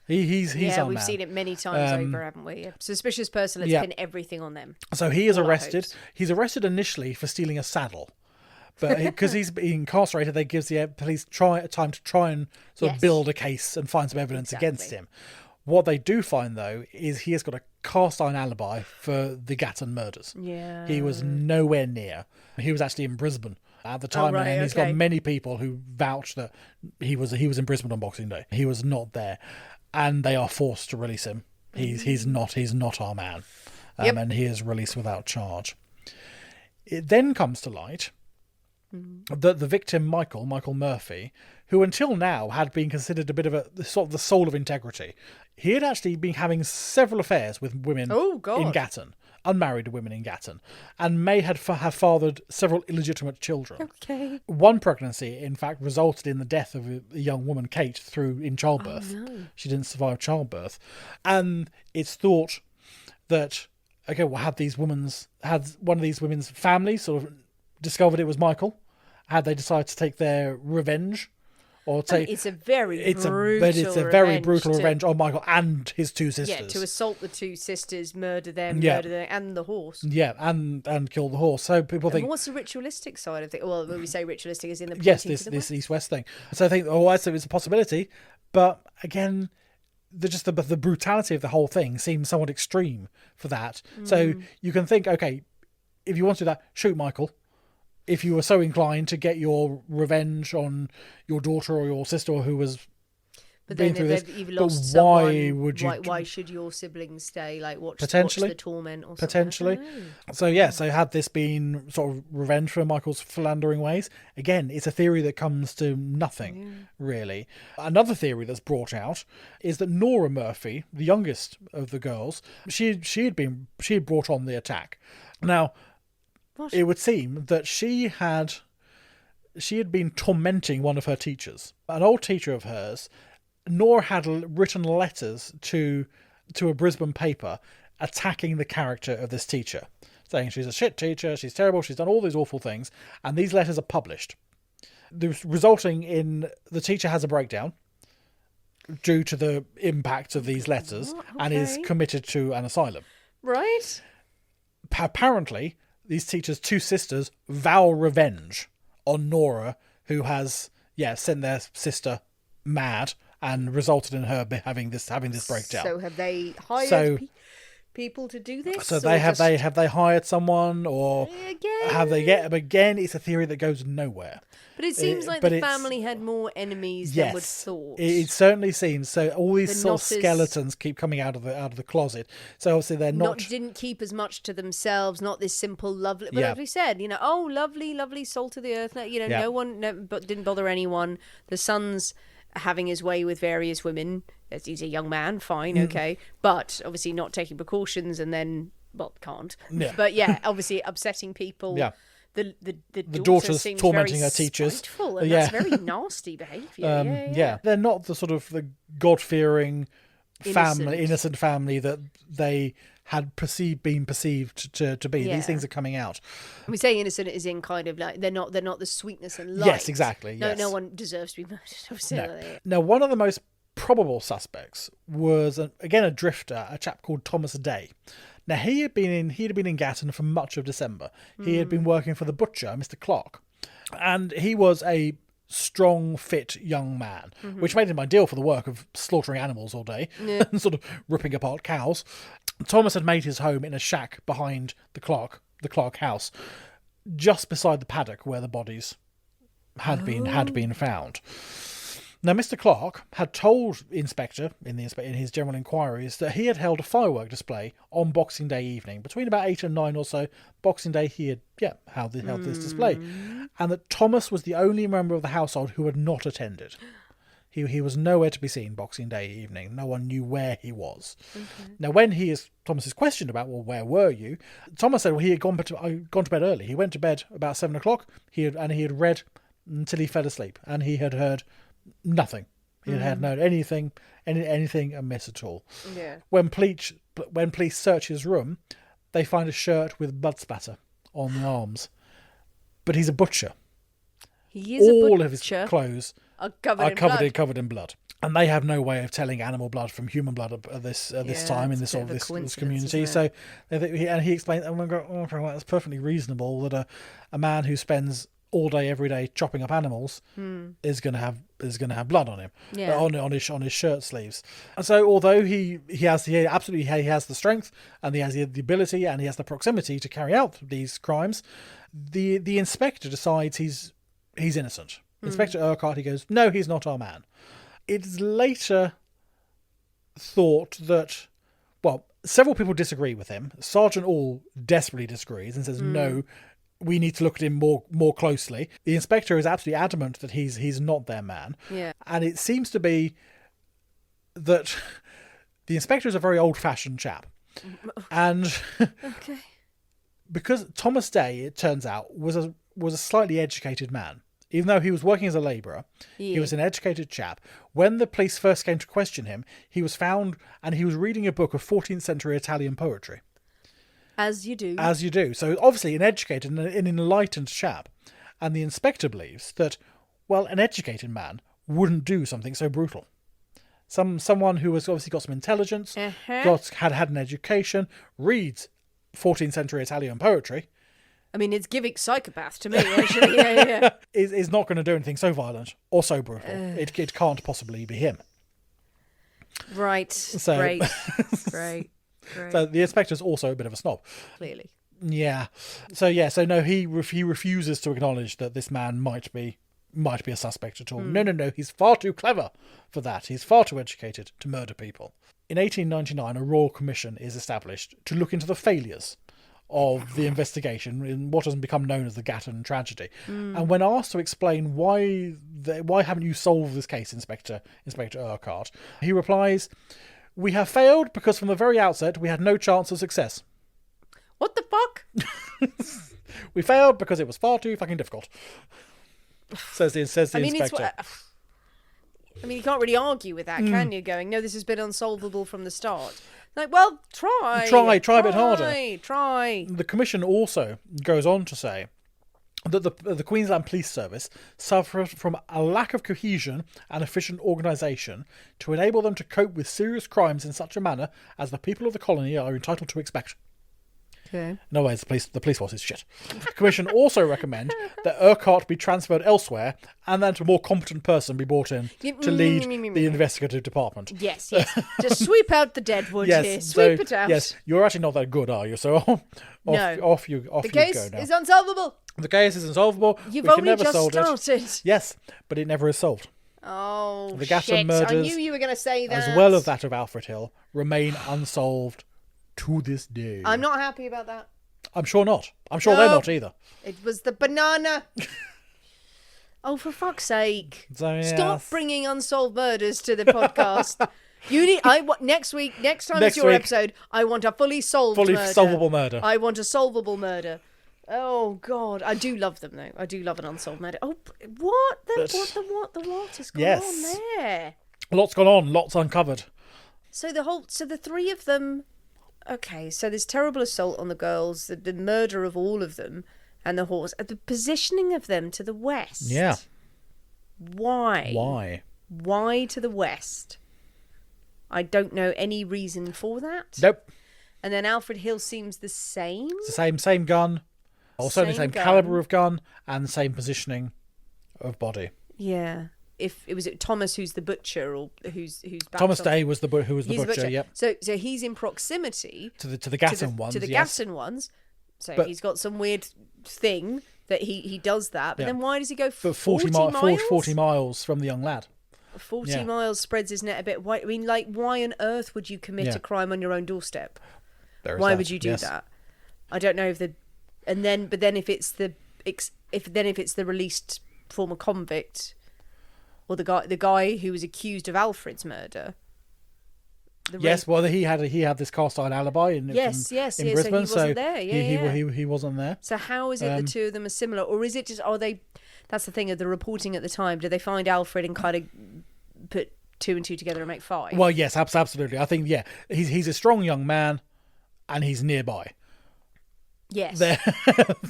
He's our man. We've seen it many times over, haven't we? Suspicious person, let's pin everything on them. So he is arrested. He's arrested initially for stealing a saddle. But because he's incarcerated, they gives the police time to try and sort of build a case and find some evidence against him. What they do find, though, is he has got a cast iron alibi for the Gatton murders. Yeah. He was nowhere near. He was actually in Brisbane at the time, and he's got many people who vouch that he was in Brisbane on Boxing Day. He was not there, and they are forced to release him. He's not our man, and he is released without charge. It then comes to light that the victim, Michael Murphy, who until now had been considered a bit of a sort of the soul of integrity, he had actually been having several affairs with women in Gatton, unmarried women in Gatton, and may have fathered several illegitimate children. Okay. One pregnancy, in fact, resulted in the death of a young woman, Kate, in childbirth. Oh, no. She didn't survive childbirth, and it's thought that had one of these women's families sort of discovered it was Michael? Had they decided to take their revenge? It's a very brutal revenge on Michael and his two sisters. Yeah, to assault the two sisters, murder them, and the horse. Yeah, and kill the horse. So people think, what's the ritualistic side of it? Well, when we say ritualistic, is in the this east-west thing. So I think, so it's a possibility, but again, the brutality of the whole thing seems somewhat extreme for that. So you can think, okay, if you want to do that, shoot Michael. If you were so inclined to get your revenge on your daughter or your sister who was being through this, you've lost but why someone, would you? Why should your siblings stay? Like, watch the torment or something? Potentially. So had this been sort of revenge for Michael's philandering ways, again, it's a theory that comes to nothing, really. Another theory that's brought out is that Nora Murphy, the youngest of the girls, she had brought on the attack. Now, what? It would seem that she had been tormenting one of her teachers, an old teacher of hers. Nora had written letters to a Brisbane paper attacking the character of this teacher, saying she's a shit teacher, she's terrible, she's done all these awful things, and these letters are published, resulting in the teacher has a breakdown due to the impact of these letters and is committed to an asylum. Right. Apparently, these teachers' two sisters vow revenge on Nora, who has sent their sister mad and resulted in her having this breakdown. So have they hired people to do this? So have they hired someone, or have they again? It's a theory that goes nowhere. But it seems like the family had more enemies than would thought. It certainly seems. So all these sort of skeletons keep coming out of the closet. So obviously they're not didn't keep as much to themselves. Not this simple lovely. But as we said, lovely salt of the earth. No one, but didn't bother anyone. The son's having his way with various women. He's a young man, fine, okay, but obviously not taking precautions, and then can't. Yeah. But obviously upsetting people. Yeah. The daughter's tormenting her teachers. And that's very nasty behaviour. They're not the sort of the God-fearing family, innocent family that they had been perceived to be. These things are coming out. We say innocent is in kind of like they're not the sweetness and light. Yes, exactly. No one deserves to be murdered. Obviously. No. Now, one of the most probable suspects was again a drifter, a chap called Thomas Day. Now, he had been in Gatton for much of December. He had been working for the butcher, Mr. Clark, and he was a strong, fit young man, which made him ideal for the work of slaughtering animals all day and sort of ripping apart cows. Thomas had made his home in a shack behind the Clark house, just beside the paddock where the bodies had been found. Now, Mr. Clark had told Inspector in his general inquiries that he had held a firework display on Boxing Day evening. Between about 8 and 9 or so, Boxing Day, he had held this display. And that Thomas was the only member of the household who had not attended. He was nowhere to be seen Boxing Day evening. No one knew where he was. Okay. Now, when Thomas is questioned about, well, where were you? Thomas said, well, he had gone to bed early. He went to bed about 7 o'clock. He had read until he fell asleep, and he had heard nothing. He had known anything amiss at all. Yeah. When police search his room, they find a shirt with blood spatter on the arms. But he's a butcher. He is all a of his butcher. Clothes are covered in blood. And they have no way of telling animal blood from human blood at this time in this community. So, and he explained, that's perfectly reasonable that a man who spends all day, every day, chopping up animals, is going to have blood on him, on his shirt sleeves. And so, although he has the strength, and he has the ability, and he has the proximity to carry out these crimes, the inspector decides he's innocent. Inspector Urquhart, he goes, no, he's not our man. It's later thought that, well, several people disagree with him. Sergeant All desperately disagrees and says, no, we need to look at him more closely. The inspector is absolutely adamant that he's not their man. Yeah. And it seems to be that the inspector is a very old-fashioned chap. And Okay. because Thomas Day, it turns out, was a slightly educated man. Even though he was working as a labourer, he was an educated chap. When the police first came to question him, he was found and he was reading a book of 14th century Italian poetry. As you do. As you do. So obviously an educated and an enlightened chap. And the inspector believes that, well, an educated man wouldn't do something so brutal. Someone who has obviously got some intelligence, had an education, reads 14th century Italian poetry. I mean, it's giving psychopath to me, actually. Yeah. Is not going to do anything so violent or so brutal. It can't possibly be him. Right. So, Great. So the inspector's also a bit of a snob. Clearly. Yeah. So no, he refuses to acknowledge that this man might be a suspect at all. No, he's far too clever for that. He's far too educated to murder people. In 1899, a royal commission is established to look into the failures of the investigation in what has become known as the Gatton tragedy. And when asked to explain why haven't you solved this case, Inspector Urquhart, he replies, "We have failed because from the very outset we had no chance of success." What the fuck? We failed because it was far too fucking difficult. Says the inspector. You can't really argue with that, can you? Going, no, this has been unsolvable from the start. Like, well, try a bit harder. Try. The commission also goes on to say that the Queensland Police Service suffers from a lack of cohesion and efficient organisation to enable them to cope with serious crimes in such a manner as the people of the colony are entitled to expect. Okay. No ways, the police force is shit. The commission also recommend that Urquhart be transferred elsewhere and then a more competent person be brought in to lead the investigative department. Yes. Just sweep out the deadwood here. Sweep it out. Yes, you're actually not that good, are you? So off you go now. The case is unsolvable. The case is unsolvable. You've only just started. Yes, but it never is solved. Oh, the Gatton murders, I knew you were going to say that. As well as that of Alfred Hill, remain unsolved to this day. I'm not happy about that. I'm sure not. I'm sure they're not either. It was the banana. Oh, for fuck's sake. So, yes. Stop bringing unsolved murders to the podcast. Next time it's your episode, I want a fully solvable murder. I want a solvable murder. Oh, God. I do love them, though. I do love an unsolved murder. Oh, what is going on there? Lots gone on. Lots uncovered. So the three of them... Okay, so there's terrible assault on the girls, the murder of all of them, and the horse. The positioning of them to the west. Yeah. Why? Why to the west? I don't know any reason for that. Nope. And then Alfred Hill seems the same. It's the same gun. Also the same caliber of gun and the same positioning of body. Yeah. If it was Thomas who's the butcher or who's Thomas Day was the butcher. Yep. So he's in proximity to the Gatton ones. To the Gatton ones. So he's got some weird thing that he does that. But then why does he go 40 miles? 40 miles from the young lad. 40 miles spreads his net a bit. Why on earth would you commit a crime on your own doorstep? Why would you do that? I don't know if if it's the released former convict. Or the guy who was accused of Alfred's murder. He had this cast iron alibi in Brisbane, so he wasn't there. He wasn't there. So how is it the two of them are similar, or is it just That's the thing of the reporting at the time. Did they find Alfred and kind of put two and two together and make five? Well, yes, absolutely. I think he's a strong young man, and he's nearby. Yes.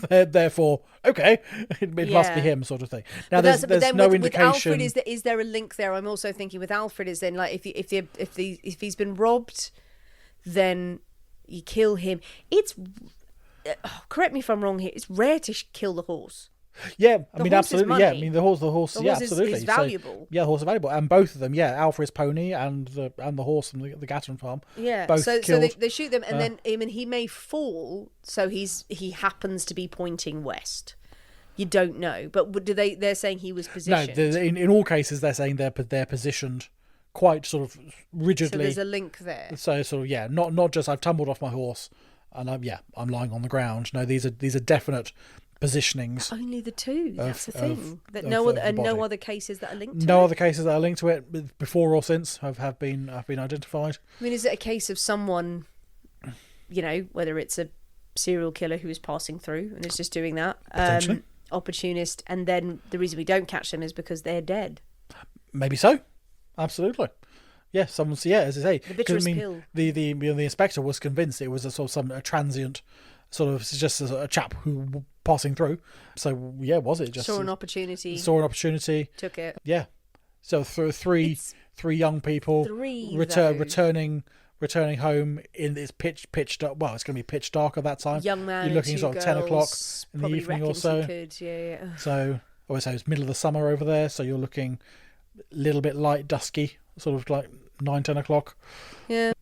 Therefore, okay, it must be him, sort of thing. Now, there's no indication. With Alfred, is there a link there? I'm also thinking with Alfred is then like if he's been robbed, then you kill him. It's correct me if I'm wrong here. It's rare to kill the horse. Yeah, I mean, horse is absolutely. Yeah, I money. mean, the horse. The Yeah, horse absolutely. is valuable. Yeah, the horse is valuable, and both of them. Yeah, Alfred's pony and the horse from the Gatton farm. Yeah, both so killed. they shoot them, and then he may fall, so he happens to be pointing west. You don't know, but do they're saying he was positioned? No, in all cases they're saying they're positioned quite sort of rigidly. So there's a link there. So sort of, yeah, not just I've tumbled off my horse and I'm lying on the ground. No, these are definite positionings. Only the two. That's the thing. That of no the other cases that are linked to No it? other cases that are linked to it before or since have been identified. I mean, is it a case of someone, whether it's a serial killer who is passing through and is just doing that, Potentially. Opportunist, and then the reason we don't catch them is because they're dead. Maybe so. Absolutely. Yeah, someone's, yeah, as I say, The bitterest pill. The inspector was convinced it was a transient sort of, just a chap who passing through. So yeah, was it just Saw an opportunity, took it. Yeah. So three young people returning home in this pitch dark. Well, it's going to be pitch dark at that time. Young man, you're looking sort of 10 o'clock in the evening or so. Yeah. So always say it's middle of the summer over there, so you're looking a little bit light, dusky, sort of like 9-10 o'clock. Yeah.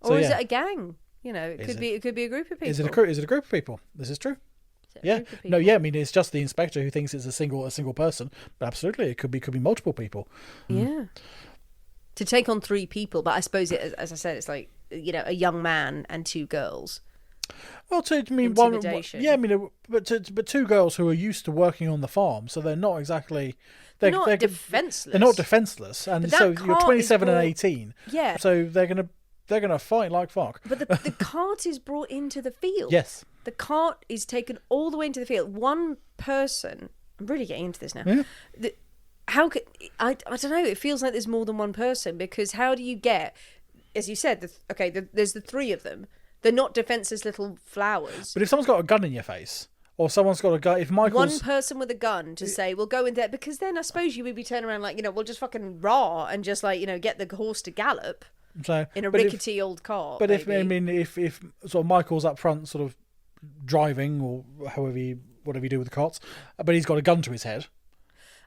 So, or is it a gang? It could be a group of people. Is it a group of people? This is true. Yeah. No, yeah, I mean, it's just the inspector who thinks it's a single person, but absolutely it could be multiple people. Yeah. To take on 3 people, but I suppose as I said, it's like, a young man and 2 girls. Well, Intimidation. but 2 girls who are used to working on the farm, so they're not exactly they're not defenseless. They're not defenseless, and so you're 27 and 18. Yeah. So they're gonna fight like fuck. But the cart is brought into the field. Yes. The cart is taken all the way into the field. One person. I'm really getting into this now. Yeah. How could I don't know? It feels like there's more than one person, because how do you get, as you said, there's the 3 of them. They're not defenseless little flowers. But if someone's got a gun in your face, or someone's got a gun, if Michael's... One person with a gun to say, we'll go in there, because then I suppose you would be turning around like, we'll just fucking raw and just like, get the horse to gallop in a rickety old car. But if sort of Michael's up front sort of driving, or whatever you do with the carts, but he's got a gun to his head...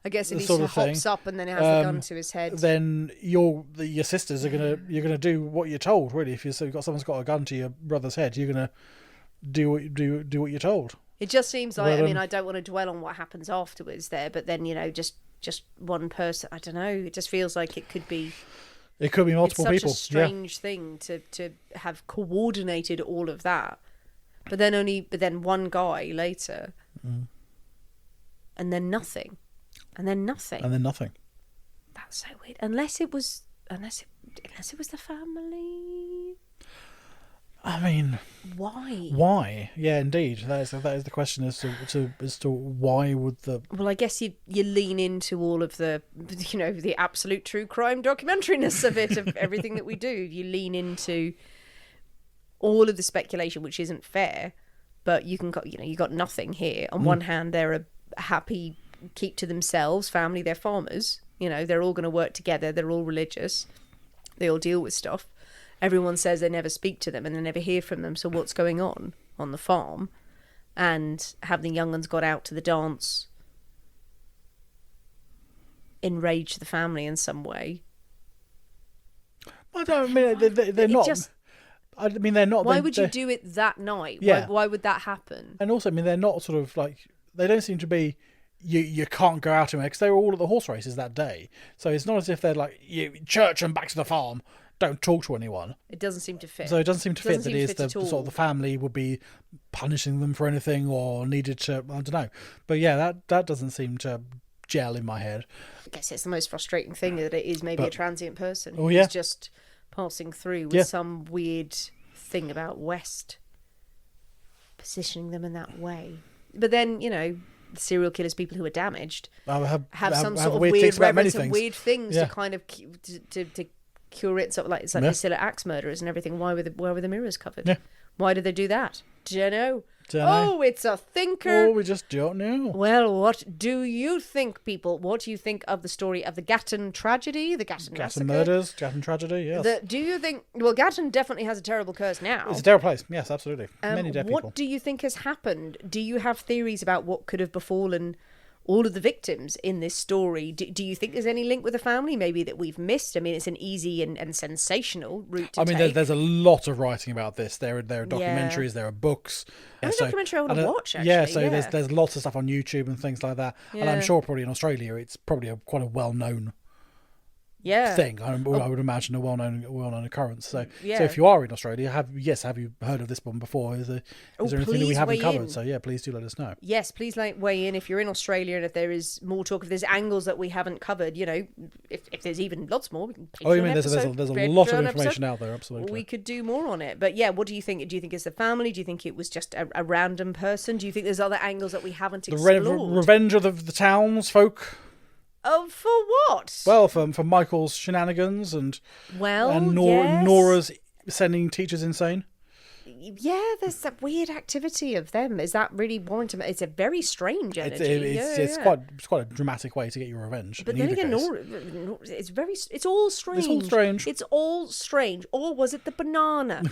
I guess if he hops up and then he has the gun to his head, then your sisters are gonna do what you're told. Really, if you've got someone's got a gun to your brother's head, you're gonna do what you're told. It just seems like, I don't want to dwell on what happens afterwards there, but then just one person. I don't know. It just feels like it could be. It could be multiple people. It's such a strange thing to have coordinated all of that, but then one guy later, and then nothing. And then nothing. That's so weird. Unless it was the family. I mean, why? Why? Yeah, indeed. That is the question as to why would the. Well, I guess you lean into all of the the absolute true crime documentariness of it, of everything that we do. You lean into all of the speculation, which isn't fair, but you got nothing here. On one hand, they're a happy, keep to themselves family. They're farmers, they're all going to work together, they're all religious, they all deal with stuff. Everyone says they never speak to them and they never hear from them, so what's going on the farm? And have the young ones got out to the dance, enraged the family in some way? I don't mean they're not just, I mean they're not. Why would you do it that night? Yeah. Why would that happen? And also, I mean, they're not sort of like, they don't seem to be, you can't go out anywhere, because they were all at the horse races that day. So it's not as if they're like, church and back to the farm, don't talk to anyone. It doesn't seem to fit. So it doesn't seem to fit that is the sort of the family would be punishing them for anything or needed to, I don't know. But yeah, that doesn't seem to gel in my head. I guess it's the most frustrating thing, that it is maybe a transient person who's just passing through with some weird thing about West positioning them in that way. But then, serial killers, people who are damaged, have some sort of weird reverence and weird things to kind of to cure it. Sort of like it's like the still axe murderers and everything. Why were the mirrors covered? Yeah. Why did they do that? Dunno. Oh, it's a thinker. Oh, we just don't know. Well, what do you think, people? What do you think of the story of the Gatton tragedy, the Gatton massacre? Murders, Gatton tragedy, yes. Do you think... Well, Gatton definitely has a terrible curse now. It's a terrible place, yes, absolutely. Many dead people. What do you think has happened? Do you have theories about what could have befallen all of the victims in this story. Do you think there's any link with the family maybe that we've missed? I mean, it's an easy and sensational route to take. There's a lot of writing about this. There are documentaries, there are books. There's a documentary I want to watch, actually. Yeah, so there's lots of stuff on YouTube and things like that. Yeah. And I'm sure probably in Australia it's probably quite a well-known thing. I would imagine a well-known occurrence. So if you are in Australia, have you heard of this one before? Is there anything that we haven't covered? So please do let us know. Yes, please weigh in if you're in Australia, and if there is more talk, if there's angles that we haven't covered, if there's even lots more, we can there's a lot of information out there. Absolutely, we could do more on it. But what do you think? Do you think it's the family? Do you think it was just a random person? Do you think there's other angles that we haven't explored? The revenge of the townsfolk. Oh, for what? Well, for Michael's shenanigans and Nora's sending teachers insane. Yeah, there's that weird activity of them. Is that really warranted? It's a very strange energy. It's quite a dramatic way to get your revenge. But then again, Nora, it's all strange. It's all strange. Or was it the banana?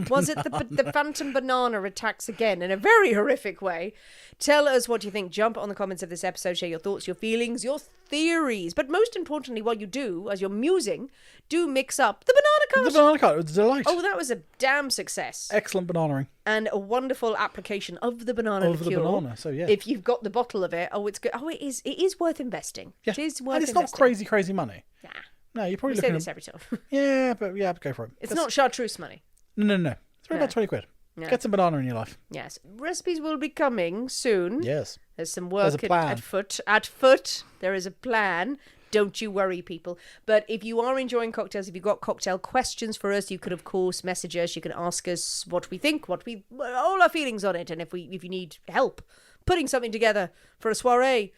Was it the phantom banana attacks again in a very horrific way? Tell us what you think. Jump on the comments of this episode. Share your thoughts, your feelings, your theories. But most importantly, while you do, as you're musing, do mix up the banana cart. The banana cart was a delight. Oh, that was a damn success. Excellent bananaing. And a wonderful application of the banana liqueur. The banana, so yeah. If you've got the bottle of it, it's good. Oh, it is worth investing. Yeah. It is worth and it's investing. not crazy money. Nah. No, you're probably looking looking at this every time. Yeah, but go for it. It's not chartreuse money. No. It's about 20 quid. Yeah. Get some banana in your life. Yes. Recipes will be coming soon. Yes. There's some work at foot. There is a plan. Don't you worry, people. But if you are enjoying cocktails, if you've got cocktail questions for us, you can, of course, message us. You can ask us what we think, all our feelings on it. And if you need help putting something together for a soiree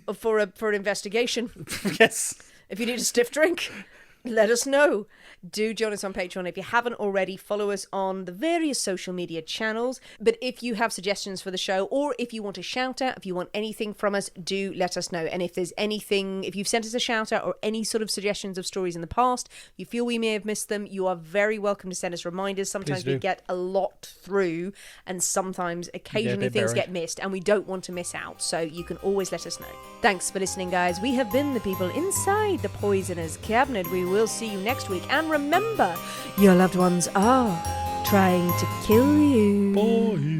or for an investigation. Yes. If you need a stiff drink, let us know. Do join us on Patreon. If you haven't already, follow us on the various social media channels. But if you have suggestions for the show, or if you want a shout out, if you want anything from us, do let us know. And if there's anything, if you've sent us a shout out or any sort of suggestions of stories in the past, you feel we may have missed them, you are very welcome to send us reminders. Sometimes we get a lot through, and sometimes occasionally things get missed, and we don't want to miss out. So you can always let us know. Thanks for listening, guys. We have been the people inside the Poisoner's Cabinet. We will see you next week. And remember, your loved ones are trying to kill you. Bye.